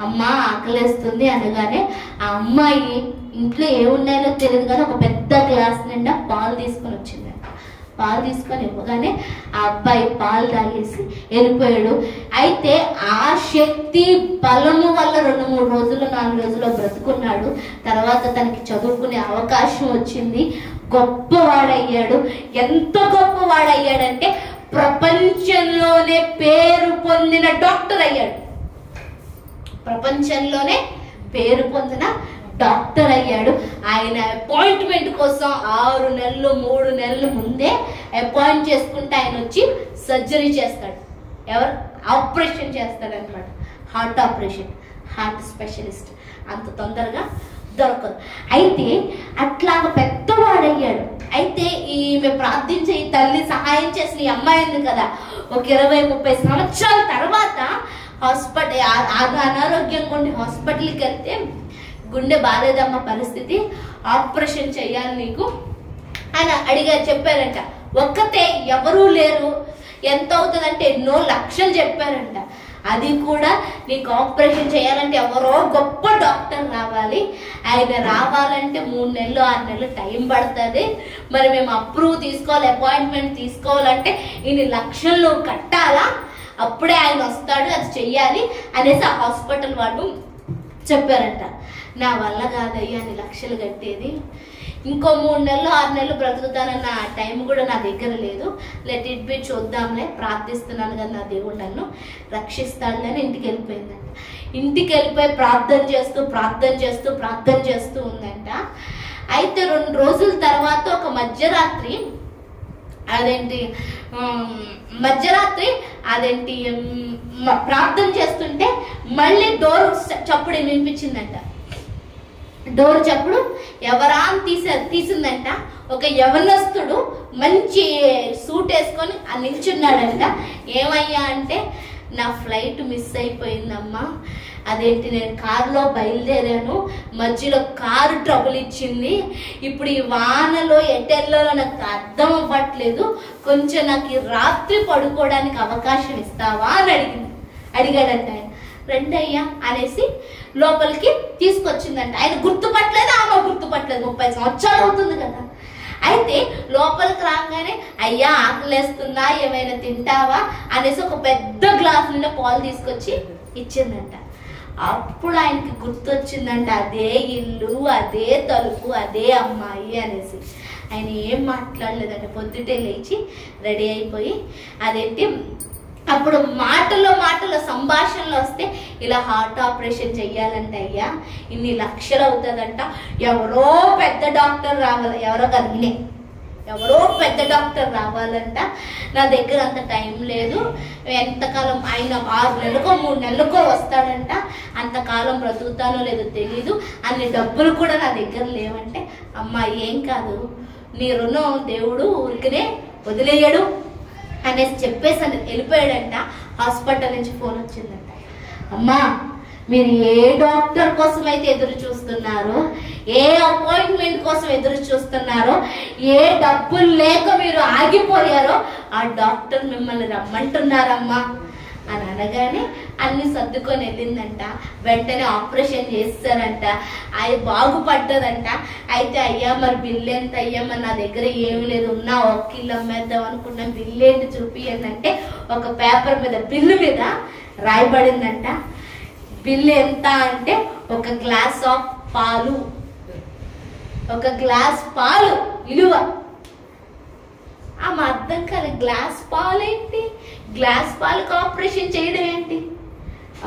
అమ్మ ఆకలేస్తుంది అనగానే ఆ అమ్మాయి ఇంట్లో ఏమున్నాయో తెలియదు కానీ ఒక పెద్ద గ్లాస్ నిండా పాలు తీసుకొని వచ్చిందంట. పాలు తీసుకొని ఇవ్వగానే ఆ అబ్బాయి పాలు తాగేసి వెళ్ళిపోయాడు. అయితే ఆ శక్తి బలము వల్ల 2-3 రోజులు 4 రోజుల్లో బ్రతుకున్నాడు. తర్వాత తనకి చదువుకునే అవకాశం వచ్చింది, గొప్పవాడయ్యాడు. ఎంత గొప్పవాడయ్యాడంటే ప్రపంచంలోనే పేరు పొందిన డాక్టర్ అయ్యాడు. ప్రపంచంలోనే పేరు పొందిన డాక్టర్ అయ్యాడు. ఆయన అపాయింట్మెంట్ కోసం 6 నెలలు 3 నెలలు ముందే అపాయింట్ చేసుకుంటే ఆయన వచ్చి సర్జరీ చేస్తాడు. ఆపరేషన్ చేస్తాడు అనమాట, హార్ట్ ఆపరేషన్, హార్ట్ స్పెషలిస్ట్. అంత తొందరగా దొరకదు. అయితే అట్లాగా పెద్దవాడయ్యాడు. అయితే ఈమె ప్రార్థించే ఈ తల్లి సహాయం చేసిన ఈ అమ్మాయి ఉంది కదా, ఒక 20-30 సంవత్సరాల తర్వాత అనారోగ్యంగా ఉండి హాస్పిటల్కి వెళ్తే, గుండె బాలేదమ్మ పరిస్థితి, ఆపరేషన్ చేయాలి నీకు అని చెప్పారంట. ఒక్కతే, ఎవరూ లేరు. ఎంత అవుతుందంటే ఎన్నో లక్షలు చెప్పారంట. అది కూడా నీకు ఆపరేషన్ చేయాలంటే ఎవరో గొప్ప డాక్టర్ రావాలి. ఆయన రావాలంటే 3 నెలలు 6 నెలలు టైం పడుతుంది. మరి మేము అప్రూవ్ తీసుకోవాలి, అపాయింట్మెంట్ తీసుకోవాలంటే ఇన్ని లక్షలు కట్టాలా, అప్పుడే ఆయన వస్తాడు, అది చెయ్యాలి అనేసి ఆ హాస్పిటల్ వాళ్ళు చెప్పారంట. నా వల్ల కాదయ్యా అన్ని లక్షలు కట్టేది, ఇంకో 3 నెలలు 6 నెలలు బ్రతుకుతానన్న టైం కూడా నా దగ్గర లేదు, లెట్ ఇట్ బి, చూద్దాంలే, ప్రార్థిస్తున్నాను కదా నా దేవుడు నన్ను రక్షిస్తాడులే అని ఇంటికి వెళ్ళిపోయిందంట. ఇంటికి వెళ్ళిపోయి ప్రార్థన చేస్తూ ఉందంట. అయితే 2 రోజుల తర్వాత ఒక మధ్యరాత్రి ప్రార్థన చేస్తుంటే మళ్ళీ డోర్ చప్పుడు వినిపించిందంట. డోర్ చప్పుడు ఎవరా అని తీసిందంట. ఒక యవనస్తుడు మంచి సూట్ వేసుకొని నిల్చున్నాడంట. ఏమయ్యా అంటే, నా ఫ్లైట్ మిస్ అయిపోయిందమ్మా, నేను కారులో బయలుదేరాను, మధ్యలో కారు ట్రబుల్ ఇచ్చింది, ఇప్పుడు ఈ వానలో ఎటెల్లలో నాకు అర్థం అవ్వట్లేదు, కొంచెం నాకు ఈ రాత్రి పడుకోవడానికి అవకాశం ఇస్తావా అని అడిగాడంట ఆయన. రండయ్యా అనేసి లోపలికి తీసుకొచ్చిందంట. ఆయన గుర్తుపట్టలేదు, ఆమె గుర్తుపట్టలేదు, 30 సంవత్సరాలు అవుతుంది కదా. అయితే లోపలికి రాగానే, అయ్యా ఆకలేస్తుందా, ఏమైనా తింటావా అనేసి ఒక పెద్ద గ్లాస్ నిండా పాలు తీసుకొచ్చి ఇచ్చిందంట. అప్పుడు ఆయనకి గుర్తొచ్చిందంట, అదే ఇల్లు, అదే తలుపు, అదే అమ్మాయి అనేసి. ఆయన ఏం మాట్లాడలేదంట. పొద్దుటే లేచి రెడీ అయిపోయి అప్పుడు మాటలో సంభాషణలు వస్తే, ఇలా హార్ట్ ఆపరేషన్ చెయ్యాలంట అయ్యా, ఇన్ని లక్షలు అవుతుందంట, ఎవరో పెద్ద డాక్టర్ రావాలి, ఎవరో పెద్ద డాక్టర్ రావాలంట, నా దగ్గర అంత టైం లేదు, ఎంతకాలం ఆయన 6 నెలలకో 3 నెలలకో వస్తాడంట, అంతకాలం బ్రతుకుతానో లేదో తెలీదు, అన్ని డబ్బులు కూడా నా దగ్గర లేవంటే, అమ్మా ఏం కాదు, నీ రుణం దేవుడు ఊరికనే వదిలేయడు అనేసి చెప్పేసి వెళ్ళిపోయాడంట. హాస్పిటల్ నుంచి ఫోన్ వచ్చిందంట, అమ్మా మీరు ఏ డాక్టర్ కోసం అయితే ఎదురు చూస్తున్నారో, ఏ అపాయింట్మెంట్ కోసం ఎదురు చూస్తున్నారో, ఏ డబ్బులు లేక మీరు ఆగిపోయారో, ఆ డాక్టర్ మిమ్మల్ని రమ్మంటున్నారమ్మా అని అనగానే అన్ని సర్దుకొని వెళ్ళిందంట. వెంటనే ఆపరేషన్ చేస్తారంట, అది బాగుపడ్డదంట. అయితే అయ్యా మరి బిల్లు ఎంత అయ్యా, మరి నా దగ్గర ఏమి లేదు, ఉన్నా 1 కిలో అమ్మేద్దాం అనుకున్నాం, బిల్లు ఏంటి చూపియండి అంటే ఒక పేపర్ మీద బిల్లు మీద రాయబడిందంట. బిల్లు ఎంత అంటే, ఒక గ్లాస్ పాలు విలువ. ఆమె అర్థం కాదు, గ్లాస్ పాలు ఏంటి, గ్లాస్ పాలకు ఆపరేషన్ చేయడం ఏంటి.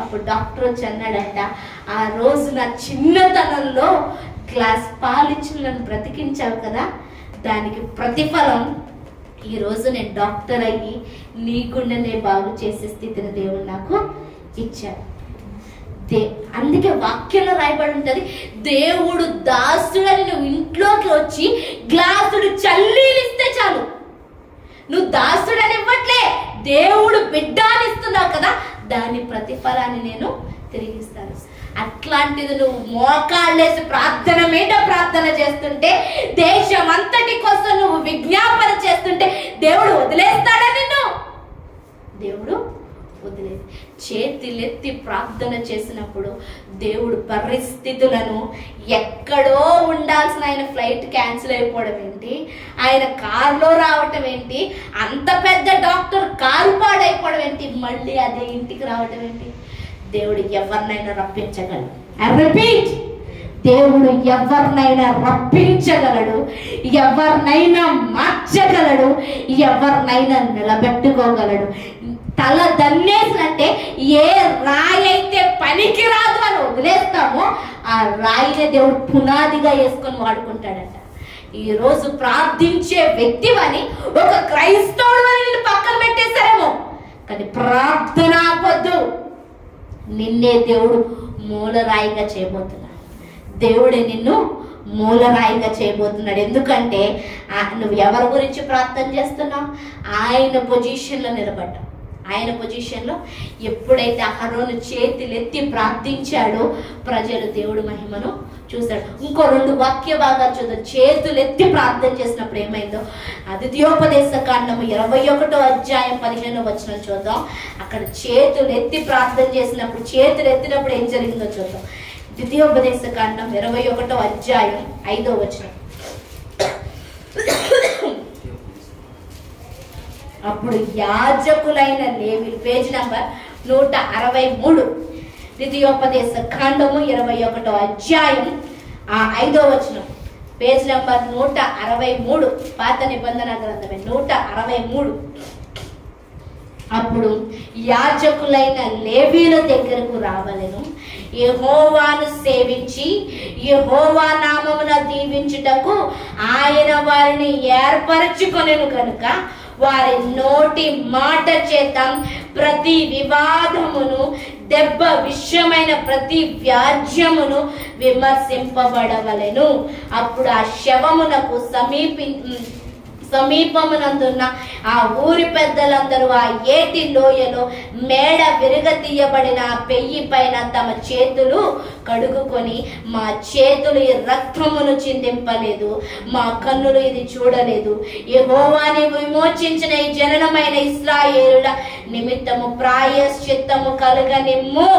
అప్పుడు డాక్టర్ వచ్చి అన్నాడంట, ఆ రోజు నా చిన్నతనంలో గ్లాస్ పాలు ఇచ్చి నన్ను బ్రతికించావు కదా, దానికి ప్రతిఫలం ఈ రోజు నేను డాక్టర్ అయ్యి నీకుండనే బాగు చేసే స్థితిని దేవుడు నాకు ఇచ్చాడు. అందుకే వాక్యంలో రాయబడి ఉంటది, దేవుడు దాసుడని నువ్వు ఇంట్లోకి వచ్చి గ్లాసుడు చల్లీలిస్తే చాలు, నువ్వు దాసుడని ఇవ్వట్లే, దేవుడు బిడ్డని ఇస్తున్నావు కదా, దాని ప్రతిఫలాన్ని నేను తిరిగిస్తాను. అట్లాంటిది నువ్వు మోకాళ్ళేసి ప్రార్థన చేస్తుంటే, దేశం అంతటి కోసం నువ్వు విజ్ఞాపన చేస్తుంటే, దేవుడు వదిలేస్తాడా నిన్ను? దేవుడు వదిలేదు. చేతులెత్తి ప్రార్థన చేసినప్పుడు దేవుడు పరిస్థితులను, ఎక్కడో ఉండాల్సిన ఆయన ఫ్లైట్ క్యాన్సిల్ అయిపోవడం ఏంటి, ఆయన కారులో రావటం ఏంటి, అంత పెద్ద డాక్టర్ కారు పాడైపోవడం ఏంటి, మళ్ళీ అదే ఇంటికి రావటం ఏంటి, దేవుడు ఎవరినైనా రప్పించగలడు. రిపీట్, దేవుడు ఎవరినైనా రప్పించగలడు, ఎవరినైనా మార్చగలడు, ఎవరినైనా నిలబెట్టుకోగలడు. తల దన్నేసినంటే ఏ రాయి అయితే పనికి రాదు అని వదిలేస్తామో, ఆ రాయినే దేవుడు పునాదిగా వేసుకొని వాడుకుంటాడట. ఈ రోజు ప్రార్థించే వ్యక్తివని ఒక క్రైస్తవుడు అని నిన్ను పక్కన పెట్టేశారేమో, కానీ ప్రార్థన పొద్దు నిన్నే దేవుడు మూలరాయిగా చేయబోతున్నాడు. దేవుడే నిన్ను మూలరాయిగా చేయబోతున్నాడు. ఎందుకంటే నువ్వు ఎవరి గురించి ప్రార్థన చేస్తున్నావు? ఆయన పొజిషన్లో నిలబడ్డావు, ఆయన పొజిషన్లో ఎప్పుడైతే అహరోను చేతులెత్తి ప్రార్థించాడో ప్రజలు దేవుడి మహిమను చూశాడు. ఇంకో 2 వాక్య భాగాలు చూద్దాం. చేతులెత్తి ప్రార్థన చేసినప్పుడు ఏమైందో ద్వితీయోపదేశ కాండము 21వ అధ్యాయం 15వ వచనం చూద్దాం. అక్కడ చేతులెత్తి ప్రార్థన చేసినప్పుడు, చేతులు ఎత్తినప్పుడు ఏం జరిగిందో చూద్దాం. ద్వితీయోపదేశ కాండం 21వ అధ్యాయం 5వ వచనం. అప్పుడు యాజకులైన లేవీలు, పేజ్ నంబర్ 163, ద్వితీయోపదేశ కాండము 21వ అధ్యాయం 5వ వచనం, పేజ్ నంబర్ 163, పాత నిబంధన గ్రంథమే 163. అప్పుడు యాజకులైన లేవీల దగ్గరకు రావలెను, యెహోవాను సేవించి యెహోవా నామమున దీవించుటకు ఆయన వారిని ఏర్పరచుకొనెను కనుక వారి నోటి మాట చేత ప్రతి వివాదమును, దెబ్బ విషయమైన ప్రతి వ్యాజ్యమును విమర్శింపబడవలెను. అప్పుడు ఆ శవమునకు సమీపమునందున్న ఆ ఊరి పెద్దలందరూ ఆ ఏటి లోయలో మేడ విరగతీయబడిన ఆ పెయ్యి పైన తమ చేతులు కడుగుకొని, మా చేతులు ఈ రక్తమును చిందింపలేదు, మా కన్నులు ఇది చూడలేదు, యెహోవాని విమోచించిన ఈ జననమైన ఇశ్రాయేలుల నిమిత్తము ప్రాయశ్చిత్తము కలుగనిమ్ము.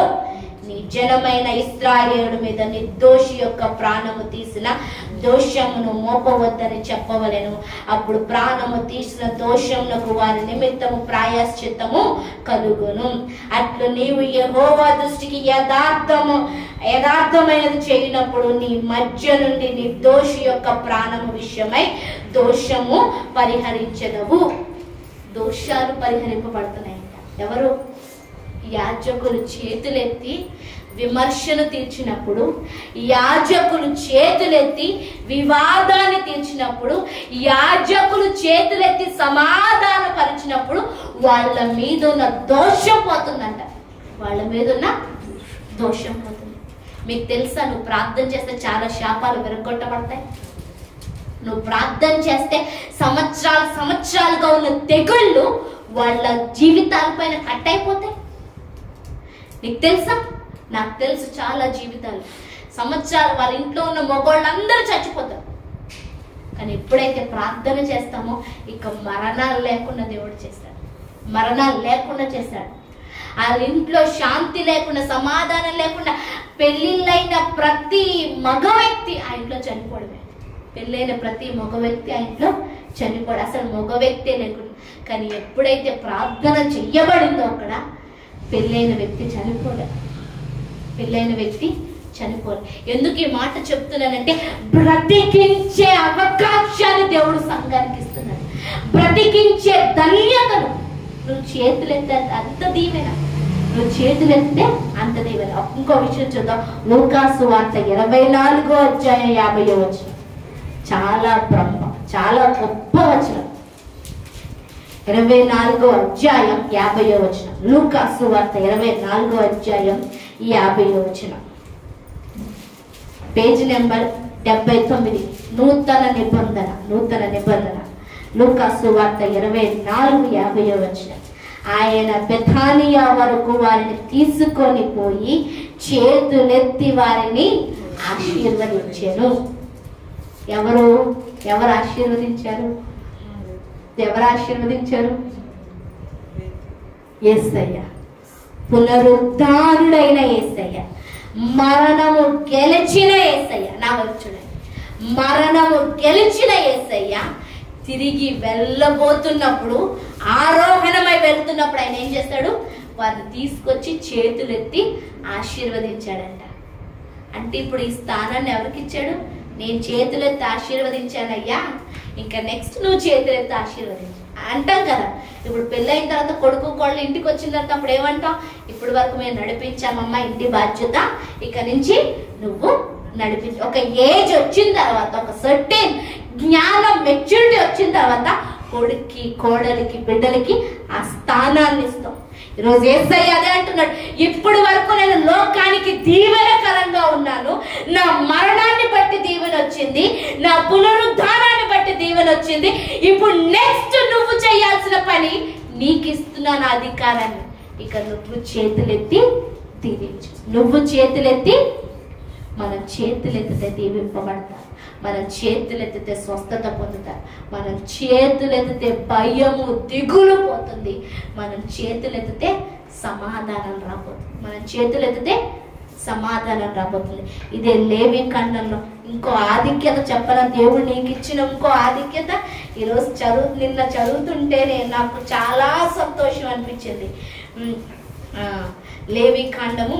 నీ జనమైన ఇశ్రాయేలు మీద నిర్దోషి యొక్క ప్రాణము తీసిన దోషమును మోపవద్దని చెప్పవలెను. అప్పుడు ప్రాణము తీసిన దోషమునకు వారి నిమిత్తము ప్రాయశ్చిత్తము కలుగును. అట్లు నీవు యెహోవా దృష్టికి యథార్థమైనది చేయనప్పుడు నీ మధ్య నుండి నిర్దోషి యొక్క ప్రాణము విషయమై దోషము పరిహరించదవు. దోషాలు పరిహరింపబడుతున్నాయి. ఎవరు? యాజకులు చేతులెత్తి విమర్శను తీర్చినప్పుడు, యాజకులు చేతులెత్తి వివాదాన్ని తీర్చినప్పుడు, యాజకులు చేతులెత్తి సమాధాన పరిచినప్పుడు వాళ్ళ మీద ఉన్న దోషం పోతుందంట. వాళ్ళ మీద ఉన్న దోషం పోతుంది. మీకు తెలుసా, నువ్వు ప్రార్థన చేస్తే చాలా శాపాలు విరగొట్టబడతాయి. నువ్వు ప్రార్థన చేస్తే సంవత్సరాలుగా ఉన్న తెగుళ్ళు వాళ్ళ జీవితాల పైన కట్ అయిపోతాయి. నీకు తెలుసా? నాకు తెలుసు చాలా జీవితాలు సంవత్సరాలు వాళ్ళ ఇంట్లో ఉన్న మగవాళ్ళందరూ చచ్చిపోతారు. కానీ ఎప్పుడైతే ప్రార్థన చేస్తామో ఇక మరణాలు లేకుండా దేవుడు చేస్తాడు. మరణాలు లేకుండా చేశాడు. వాళ్ళ ఇంట్లో శాంతి లేకుండా, సమాధానం లేకుండా, పెళ్ళిళ్ళైన ప్రతి మగ వ్యక్తి ఆ ఇంట్లో చనిపోవడమే. పెళ్ళైన ప్రతి మగ వ్యక్తి ఆ ఇంట్లో చనిపోడు. అసలు మగ వ్యక్తే లేకుండా. కానీ ఎప్పుడైతే ప్రార్థన చెయ్యబడిందో అక్కడ పెళ్ళైన వ్యక్తి చనిపోలే. పెళ్ళైన వ్యక్తి చనిపోలే. ఎందుకు ఈ మాట చెప్తున్నానంటే, బ్రతికించే అవకాశాన్ని దేవుడు సంఘానికి ఇస్తున్నాడు. బ్రతికించే ధన్యతను. నువ్వు చేతులెత్తే అంత దీవెన, నువ్వు చేతులెత్తే అంత దీవెన. ఇంకో విషయం చూద్దాం. లూకాసు వార్త 24వ అధ్యాయం 50వ వచనం. చాలా గొప్ప వచనం. 24వ అధ్యాయం 50వ వచనం. లూకాసు వార్త 24వ అధ్యాయం 50వ వచనం, పేజ్ నెంబర్ 79, నూతన నిబంధన. లూకాసు వార్త 24:50వ వచనం. ఆయన బెథానియా వరకు వారిని తీసుకొని పోయి చేతులెత్తి వారిని ఆశీర్వదించెను. ఎవరు ఆశీర్వదించారు? ఎవరు ఆశీర్వదించారు? యేసయ్య. పునరుద్ధానుడైన యేసయ్య, మరణము గెలిచిన యేసయ్య. నా వైపు చూడండి. మరణము గెలిచిన యేసయ్య తిరిగి వెళ్ళబోతున్నప్పుడు, ఆరోహణమై వెళ్తున్నప్పుడు ఆయన ఏం చేస్తాడు? వారిని తీసుకొచ్చి చేతులెత్తి ఆశీర్వదించాడంట. అంటే ఇప్పుడు ఈ స్థానాన్ని ఎవరికి ఇచ్చాడు? నేను చేతులెత్తి ఆశీర్వదించానయ్యా, ఇంకా నెక్స్ట్ నువ్వు చేతులెత్తి ఆశీర్వదించు అంటాం కదా. ఇప్పుడు పెళ్ళైన తర్వాత కొడుకు కోళ్ళు ఇంటికి వచ్చిన తర్వాత అప్పుడు ఏమంటాం? ఇప్పటి వరకు మేము నడిపించామమ్మా, ఇంటి బాధ్యత, ఇక నుంచి నువ్వు నడిపించు. ఒక ఏజ్ వచ్చిన తర్వాత, ఒక సర్టెన్ జ్ఞానం, మెచ్యూరిటీ వచ్చిన తర్వాత కొడుక్కి, కోడలికి, బిడ్డలకి ఆ స్థానాన్ని ఇస్తాం. ఈరోజు యేసయ్య అదే అంటున్నాడు. ఇప్పటి వరకు నేను లోకానికి దీవెనకరంగా ఉన్నాను. నా మరణాన్ని బట్టి దీవెన వచ్చింది, నా పునరుద్ధానాన్ని బట్టి దీవెన వచ్చింది. ఇప్పుడు నెక్స్ట్ నువ్వు చేయాల్సిన పని నీకు ఇస్తున్నాను అధికారాన్ని, ఇక నువ్వు చేతులెత్తి దీవించు. నువ్వు చేతులెత్తి, మనం చేతులెత్తితే దీవింపబడతారు, మనం చేతులెత్తితే స్వస్థత పొందుతారు, మనం చేతులెత్తితే భయము దిగులు పోతుంది, మనం చేతులెత్తితే సమాధానం రాబోతుంది, మనం చేతులెత్తితే సమాధానం రాబోతుంది. ఇదే లేవి ఖండంలో ఇంకో ఆధిక్యత చెప్పన దేవుడు నీకు ఇచ్చిన ఇంకో ఆధిక్యత. ఈరోజు నిన్న చదువుతుంటేనే నాకు చాలా సంతోషం అనిపించింది. లేవి ఖండము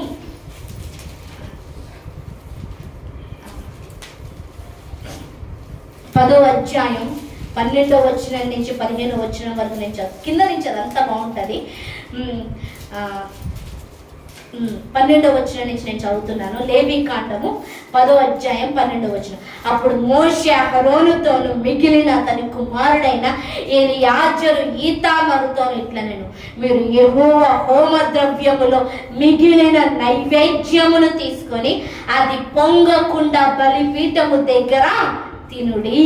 10వ అధ్యాయం 12వ వచనం నుంచి 15వ వచనం వరకు నేను కింద నుంచి అదంతా బాగుంటుంది. 12వ వచనం నుంచి నేను చదువుతున్నాను. లేవి కాండము 10వ అధ్యాయం 12వ వచనం. అప్పుడు మోషే అహరోనుతోను మిగిలిన అతని కుమారుడైన ఎలియాజరు ఈతామారుతోను ఇట్లా, నేను మీరు యెహోవా హోమ ద్రవ్యములో మిగిలిన నైవేద్యమును తీసుకొని అది పొంగకుండా బలిపీఠము దగ్గర తినుడి,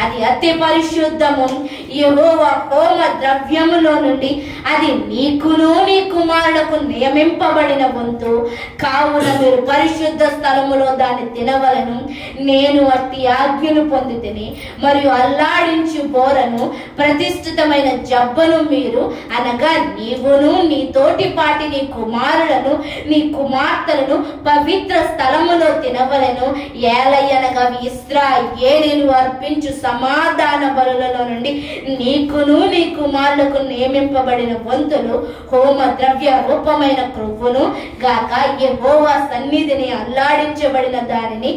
అది అతి పరిశుద్ధము. యెహోవా హోమ ద్రవ్యములో నుండి అది నీకును నీ కుమారులకు నియమింపబడిన వంతు కావున మీరు పరిశుద్ధ స్థలములో దాన్ని తినవలను. నేను అట్టి ఆజ్ఞను పొందితిని. మరియు అల్లాడించు బోరను ప్రతిష్ఠితమైన జబ్బను మీరు అనగా నీవును నీ తోటిపాటి నీ కుమారులను నీ కుమార్తెలను పవిత్ర స్థలములో తినవలను. ఏలయనగా ఇశ్రాయేలీయులు అర్పించు సమాధాన బలులలో నుండి నీకును నీ కుమారులకు నియమింపబడిన వంతులు హోమ ద్రవ్య రూపమైన క్రొవ్వును గాక యెహోవా సన్నిధిని అల్లాడించబడిన దానిని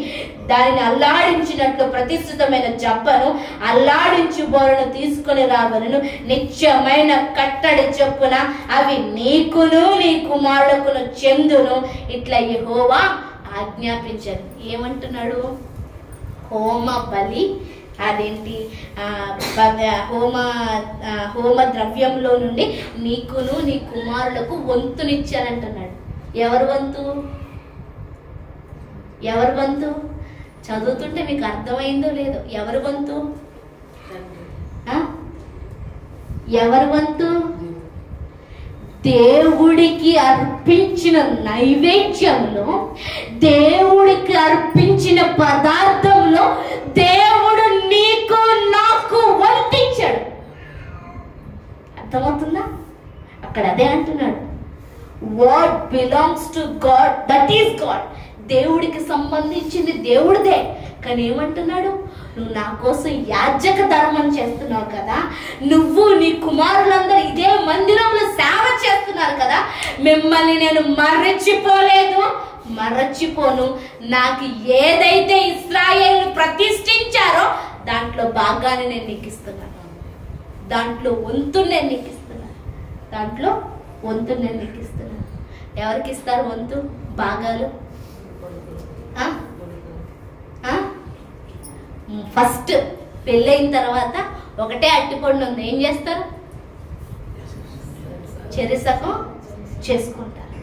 అల్లాడించినట్లు ప్రతిష్ఠితమైన జబ్బను అల్లాడించు బోరను తీసుకుని రావలను. నిత్యమైన కట్టడి చొప్పున అవి నీకును నీ కుమారులకును చెందును. ఇట్లా యెహోవా ఆజ్ఞాపించారు. ఏమంటున్నాడు? హోమ బలి, అదేంటి హోమ ద్రవ్యంలో నుండి నీకును నీ కుమారులకు వంతునిచ్చారంటున్నాడు. ఎవరు వంతు? ఎవరు వంతు? చదువుతుంటే మీకు అర్థమైందో లేదో. ఎవరు వంతు? ఎవరు వంతు? దేవుడికి అర్పించిన నైవేద్యంలో, దేవుడికి అర్పించిన పదార్థంలో దేవుడు నీకు నాకు వంతించాడు. అర్థమవుతుందా? అక్కడ అదే అంటున్నాడు, what belongs to God that is God. దేవుడికి సంబంధించింది దేవుడిదే. కానీ ఏమంటున్నాడు? నువ్వు నా కోసం యాజక ధర్మం చేస్తున్నావు కదా, నువ్వు నీ కుమారులందరూ ఇదే మందిరంలో సేవ చేస్తున్నారు కదా, మిమ్మల్ని నేను మరచిపోలేదు, మరచిపోను. నాకు ఏదైతే ఇశ్రాయేలును ప్రతిష్ఠించారో దాంట్లో భాగాన్ని నేను నీకు ఇస్తున్నాను, దాంట్లో వంతు నేను నీకు ఇస్తున్నాను, దాంట్లో వంతు నేను నీకు ఇస్తున్నాను. ఎవరికి ఇస్తారు వంతు భాగాలు? ఫస్ట్ పెళ్ళైన తర్వాత ఒకటే అట్టిపండు ఉంది, ఏం చేస్తారు? చెరిసకం చేసుకుంటారు.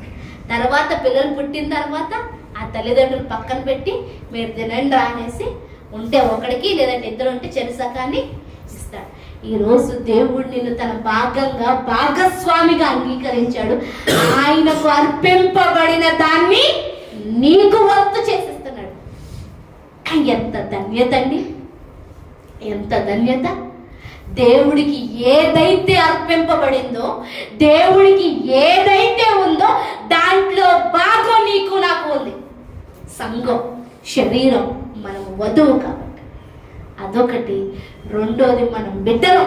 తర్వాత పిల్లలు పుట్టిన తర్వాత ఆ తల్లిదండ్రులు పక్కన పెట్టి మీరు తినండి అనేసి ఉంటే ఒకడికి లేదంటే ఇద్దరు ఉంటే చెరిసకాన్ని ఇస్తాడు. ఈరోజు దేవుడు నిన్ను తన భాగంగా భాగస్వామిగా అంగీకరించాడు. ఆయనకు అర్పింపబడిన దాన్ని నీకు వంతు చేసేస్తున్నాడు. ఎంత ధన్యత అండి, ఎంత ధన్యత! దేవుడికి ఏదైతే అర్పింపబడిందో, దేవుడికి ఏదైతే ఉందో దాంట్లో భాగం నీకు నాకు ఉంది. సంఘం, శరీరం, మనం వధువు కాబట్టి అదొకటి. రెండోది మనం బిడ్డలు.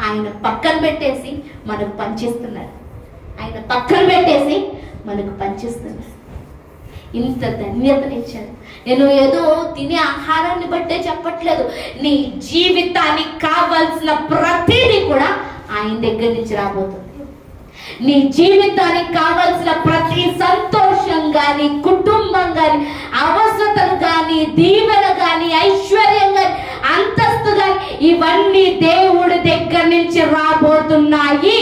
ఆయన పక్కన పెట్టేసి మనకు పంచిస్తున్నారు, ఆయన పక్కన పెట్టేసి మనకు పంచిస్తున్నారు. ఇంత ధన్యతనిచ్చాడు. నేను ఏదో తినే ఆహారాన్ని బట్టే చెప్పట్లేదు, నీ జీవితానికి కావాల్సిన ప్రతిదీ కూడా ఆయన దగ్గర నుంచి రాబోతుంది. నీ జీవితానికి కావాల్సిన ప్రతి సంతోషం కానీ, కుటుంబం కానీ, అవసరతలు కానీ, దీవెన కానీ, ఐశ్వర్యం కానీ, అంతస్తు కానీ, ఇవన్నీ దేవుడి దగ్గర నుంచి రాబోతున్నాయి.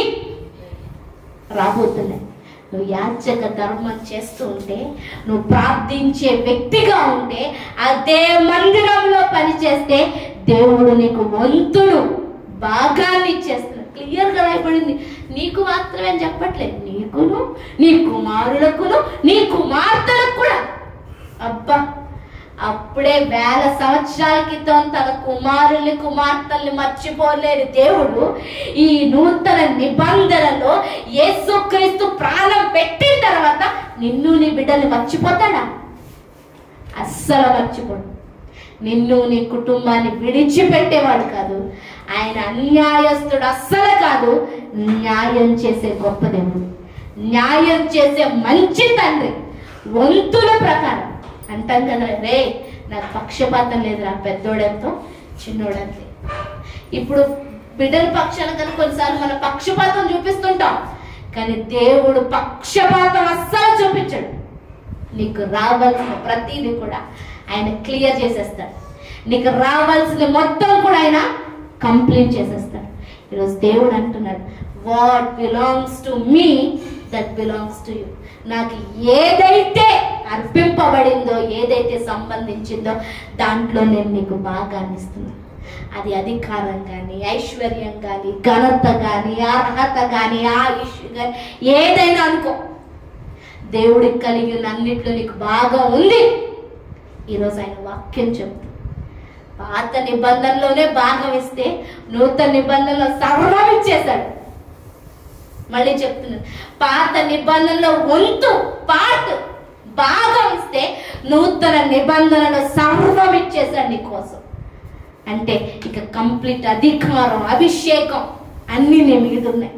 నువ్వు యాజక ధర్మం చేస్తూ ఉంటే, నువ్వు ప్రార్థించే వ్యక్తిగా ఉంటే, అదే మందిరంలో పనిచేస్తే దేవుడు నీకు వంతును భాగాన్ని ఇచ్చేస్తున్నాడు. క్లియర్గా రాయబడింది. నీకు మాత్రమే అని చెప్పట్లేదు, నీకును నీ కుమారులకును నీ కుమార్తెలకు కూడా. అబ్బా, అప్పుడే 1000 సంవత్సరాల క్రితం తన కుమారుల్ని కుమార్తెల్ని మర్చిపోలేని దేవుడు ఈ నూతన నిబంధనలో యేసుక్రీస్తు ప్రాణం పెట్టిన తర్వాత నిన్ను నీ బిడ్డల్ని మర్చిపోతాడా? అస్సలు మర్చిపోడు. నిన్ను నీ కుటుంబాన్ని విడిచిపెట్టేవాడు కాదు. ఆయన అన్యాయస్తుడు అస్సలు కాదు. న్యాయం చేసే గొప్ప దేవుడు, న్యాయం చేసే మంచి తండ్రి. వంతుల ప్రకారం అంటాం కదా, రే నాకు పక్షపాతం లేదురా, పెద్దోడెంతో చిన్నోడంతే. ఇప్పుడు బిడ్డల పక్షాన కనుక కొన్నిసార్లు మన పక్షపాతం చూపిస్తుంటాం, కానీ దేవుడు పక్షపాతం అస్సలు చూపించాడు. నీకు రావాల్సిన ప్రతిదీ కూడా ఆయన క్లియర్ చేసేస్తాడు. నీకు రావాల్సిన మొత్తం కూడా ఆయన కంప్లీట్ చేసేస్తాడు. ఈరోజు దేవుడు అంటున్నాడు, what belongs to me that belongs to you. నాకు ఏదైతే అర్పింపబడిందో, ఏదైతే సంబంధించిందో దాంట్లో నేను నీకు భాగాన్ని ఇస్తున్నాను. అది అధికారం కానీ, ఐశ్వర్యం కానీ, ఘనత కానీ, అర్హత కానీ, ఆయుష్ కానీ, ఏదైనా అనుకో, దేవుడికి కలిగిన అన్నిట్లో నీకు బాగా ఉంది. ఈరోజు ఆయన వాక్యం చెప్తుంది, పాత నిబంధనలోనే భాగం ఇస్తే నూతన నిబంధనలో సర్వం ఇచ్చేశాడు. మళ్ళీ చెప్తున్నాను, పాత నిబంధనలో వంతు పార్ట్ భాగం ఇస్తే నూతన నిబంధనలో సర్వం ఇచ్చేశాడు నీ కోసం. అంటే ఇక కంప్లీట్ అధికారం, అభిషేకం అన్ని నీ మీద ఉన్నాయి.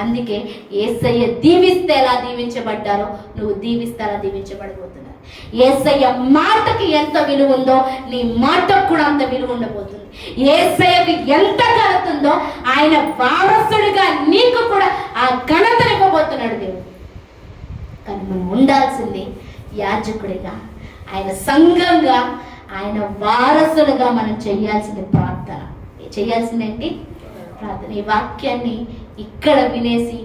అందుకే యేసయ్య దీవిస్తే ఎలా దీవించబడ్డారో నువ్వు దీవిస్తే అలా దీవించబడబోతున్నారు. యేసయ్య మాటకి ఎంత విలువ ఉందో నీ మాటకు కూడా అంత విలువ ఉండబోతుంది. యేసయ్యకి ఎంత ఘనత ఉందో ఆయన వారసుడిగా నీకు కూడా ఆ ఘనతను ఇవ్వబోతున్నాడు దేవుడు. కానీ మనం ఉండాల్సింది యాజకుడిగా, ఆయన సంఘంగా, ఆయన వారసులుగా మనం చేయాల్సింది ప్రార్థన. చేయాల్సిందేంటి? ప్రార్థన. ఈ వాక్యాన్ని ఇక్కడ వినేసి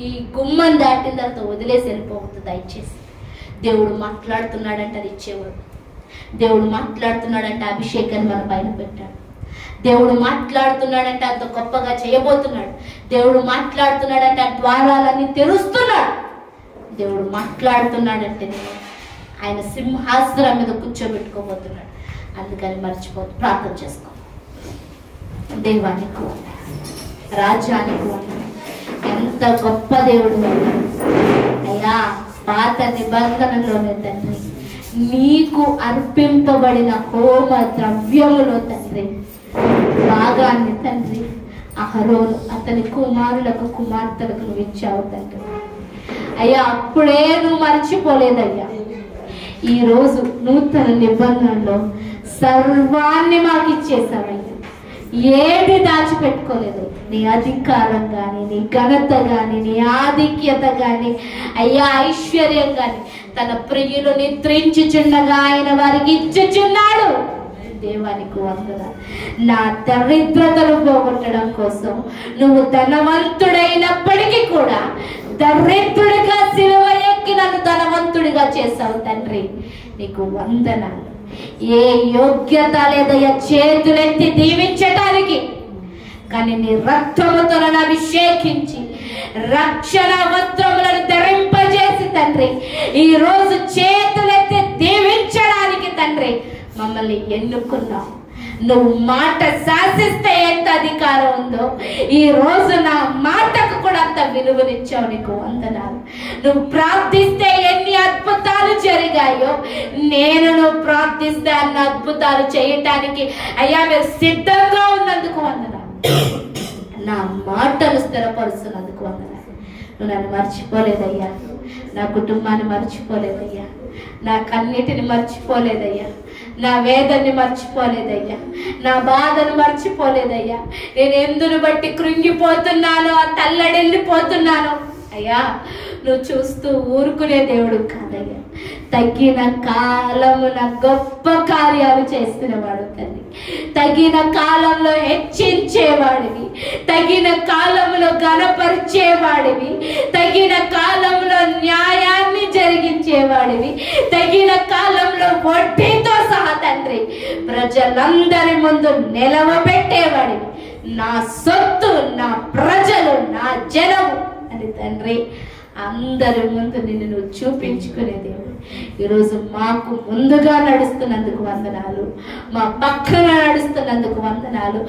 ఈ గుమ్మం దాటిన తర్వాత వదిలేసి వెళ్ళిపోవద్దు దయచేసి. దేవుడు మాట్లాడుతున్నాడంటే అది ఇచ్చేవాడు. దేవుడు మాట్లాడుతున్నాడంటే అభిషేకాన్ని మన పైన పెట్టాడు. దేవుడు మాట్లాడుతున్నాడంటే అంత గొప్పగా చేయబోతున్నాడు. దేవుడు మాట్లాడుతున్నాడంటే ఆ ద్వారాలన్నీ తెరుస్తున్నాడు. దేవుడు మాట్లాడుతున్నాడంటే ఆయన సింహాసనం మీద కూర్చోబెట్టుకోబోతున్నాడు. అందుకని మర్చిపోదు, ప్రార్థన చేసుకో. దేవానికి రాజ్యానికి ఎంత గొప్ప దేవుడు అయ్యా. పాత నిబంధనలోనే తండ్రి నీకు అర్పింపబడిన హోమ ద్రవ్యములో తండ్రి భాగాన్ని తండ్రి అహరోను అతని కుమారులకు కుమార్తెలకు నువ్వు ఇచ్చావు తండ్రి. అయ్యా అప్పుడే నువ్వు మర్చిపోలేదయ్యా. ఈరోజు నూతన నిబంధనలో సర్వాన్ని మాకు ఇచ్చేసావయ్యా. ఏది దాచిపెట్టుకోలేదు. నీ అధికారం కానీ, నీ ఘనత కానీ, నీ ఆధిక్యత కానీ, అయ్యా ఐశ్వర్యం కానీ తన ప్రియులు నిద్రించుచుండగా ఆయన వారికి ఇచ్చుచున్నాడు. దేవానికి వందనాలు. నా దరిద్రతను పోగొట్టడం కోసం నువ్వు ధనవంతుడైనప్పటికీ కూడా దరిద్రుడిగా సిలువ ఎక్కి నన్ను ధనవంతుడిగా చేసావు తండ్రి. నీకు వందనాలు. ఏ యోగ్యత లేదయ్యా చేతులెత్తి దీవించటానికి, కానీ నీ రక్తముతో నన్ను అభిషేకించి రక్షణ వస్త్రములను ధరింపజేసి తండ్రి ఈ రోజు చేతులెత్తి దీవించడానికి తండ్రి మమ్మల్ని ఎన్నుకున్నావు. నువ్వు మాట శాసిస్తే ఎంత అధికారం ఉందో ఈ రోజు నా మాటకు కూడా అంత విలువనిచ్చావు. నీకు వందనాలు. నువ్వు ప్రార్థిస్తే ఎన్ని అద్భుతాలు జరిగాయో నువ్వు ప్రార్థిస్తే అన్న అద్భుతాలు చేయటానికి అయ్యా మీరు సిద్ధంగా ఉన్నందుకు వందనాలు. నా మాటలు స్థిరపరుస్తున్నందుకు వందనాలు. నువ్వు నన్ను మర్చిపోలేదయ్యా, నా కుటుంబాన్ని మర్చిపోలేదయ్యా, నా కన్నిటిని మర్చిపోలేదయ్యా, నా వేదన్ని మర్చిపోలేదయ్యా, నా బాధను మర్చిపోలేదయ్యా. నేను ఎందును బట్టి కృంగిపోతున్నానో తల్లడిల్లిపోతున్నానో అయ్యా నువ్వు చూస్తూ ఊరుకునే దేవుడు కాదయ్యా. తగిన కాలమున గొప్ప కార్యాలు చేస్తున్నవాడు తండ్రి. తగిన కాలంలో హెచ్చించేవాడివి, తగిన కాలంలో ఘనపరిచేవాడివి, తగిన కాలంలో న్యాయాన్ని జరిగించేవాడివి, తగిన కాలంలో వడ్డీతో సహా తండ్రి ప్రజలందరి ముందు నిలవబెట్టేవాడివి. నా సొత్తు, నా ప్రజలు, నా జనము అని తండ్రి అందరి ముందు నిన్ను నువ్వు చూపించుకునే దేవుడు. ఈరోజు మాకు ముందుగా నడుస్తున్నందుకు వందనాలు, మా పక్కన నడుస్తున్నందుకు వందనాలు,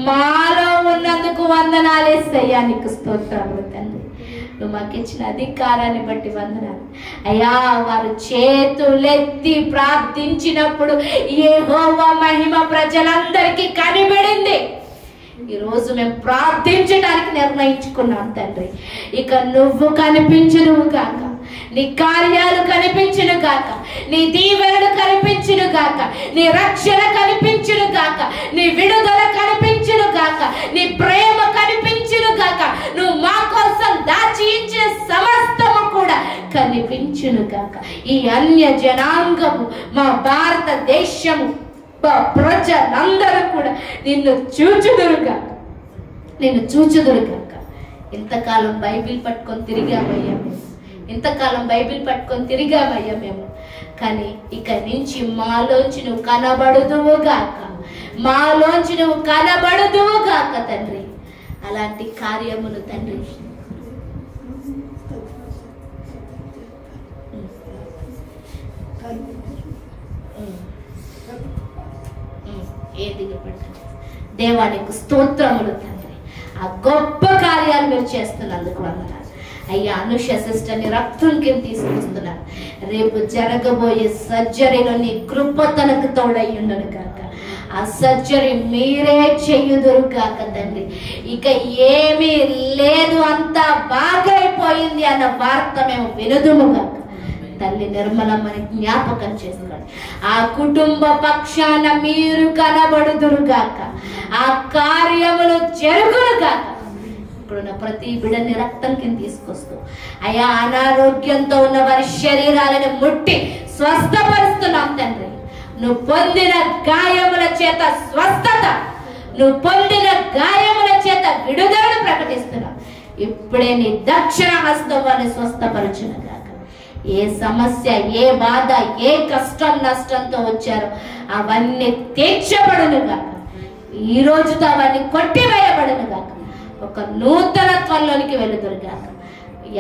మాలో ఉన్నందుకు వందనాలు యేసయ్యా. నీకు స్తోత్రములు తండ్రి. నువ్వు మాకు ఇచ్చిన అధికారాన్ని బట్టి వందనాలు అయ్యా. వారు చేతులెత్తి ప్రార్థించినప్పుడు యెహోవా మహిమ ప్రజలందరికీ కనిపెడింది. ఈరోజు మేము ప్రార్థించడానికి నిర్ణయించుకున్నాం తండ్రి. ఇక నువ్వు కనిపించును గాక, నీ కార్యాలు కనిపించును గాక, నీ దీవెనలు కనిపించును గాక, నీ రక్షణ కనిపించును గాక, నీ విడుదల కనిపించును గాక, నీ ప్రేమ కనిపించును గాక, నువ్వు మా కోసం దాచి ఇచ్చే సమస్తము కూడా కనిపించును గాక. ఈ అన్య జనాంగము, మా భారతదేశము, ప్రజలందరూ కూడా నిన్ను చూచుదురుగాక, నిన్ను చూచుదురుగాక. ఇంతకాలం బైబిల్ పట్టుకొని తిరిగామయ్యా మేము, ఇంతకాలం బైబిల్ పట్టుకొని తిరిగామయ్యా మేము. కానీ ఇక నుంచి మాలోంచి నువ్వు కనబడుదువుగాక, మాలోంచి నువ్వు కనబడుదువుగాక తండ్రి. అలాంటి కార్యములు తండ్రి దేవానికి స్తోత్రములు తండ్రి. ఆ గొప్ప కార్యాలు మీరు చేస్తున్నందుకు వందనాలు అయ్యా. అనుష సిస్టర్ని రక్తం కింద తీసుకొస్తున్నారు. రేపు జరగబోయే సర్జరీలో నీ కృప తనకు తోడయ్యుండను కాక, ఆ సర్జరీ మీరే చెయ్యుదురు కాక తండ్రి. ఇక ఏమీ లేదు, అంతా బాగైపోయింది అన్న వార్త మేము వినదుము కాక. తల్లి నిర్మలమ్మని జ్ఞాపకం చేసుకోండి. ఆ కుటుంబ పక్షాన మీరు కనబడుదురుగాక, ఆ కార్యములు జరుగునుగాక. ఇప్పుడున్న ప్రతి బిడ్డని రక్తం కింద తీసుకొస్తూ అయా అనారోగ్యంతో ఉన్న వారి శరీరాలను ముట్టి స్వస్థపరుస్తున్నాం తండ్రి. నువ్వు పొందిన గాయముల చేత స్వస్థత, నువ్వు పొందిన గాయముల చేత విడుదలను ప్రకటిస్తున్నాం. ఇప్పుడే నీ దక్షిణ హస్తం వారిని స్వస్థపరచునుగాక. ఏ సమస్య, ఏ బాధ, ఏ కష్టం నష్టంతో వచ్చారో అవన్నీ తీర్చబడునుగాక. ఈ రోజుతో అవన్నీ కొట్టివేయబడునుగాక. ఒక నూతనత్వంలోనికి వెళుదురుగాక.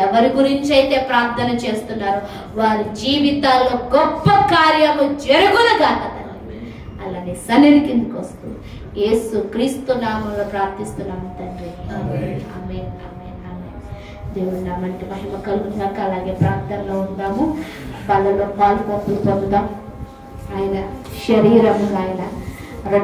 ఎవరి గురించి అయితే ప్రార్థన చేస్తున్నారో వారి జీవితాల్లో గొప్ప కార్యము జరుగునుగాక తండ్రి. అలానే సన్నిధి కిందకు వస్తూ యేసు క్రీస్తు నామములో ప్రార్థిస్తున్నాము తండ్రి. ఆమేన్, ఆమేన్, ఆమేన్. దేవుని నామానికి మహిమ కలుగుగాక. అలాగే ప్రార్థనలో ఉందాము, వాళ్ళలో పాలు పొందుదాం. ఆయన శరీరము ఆయన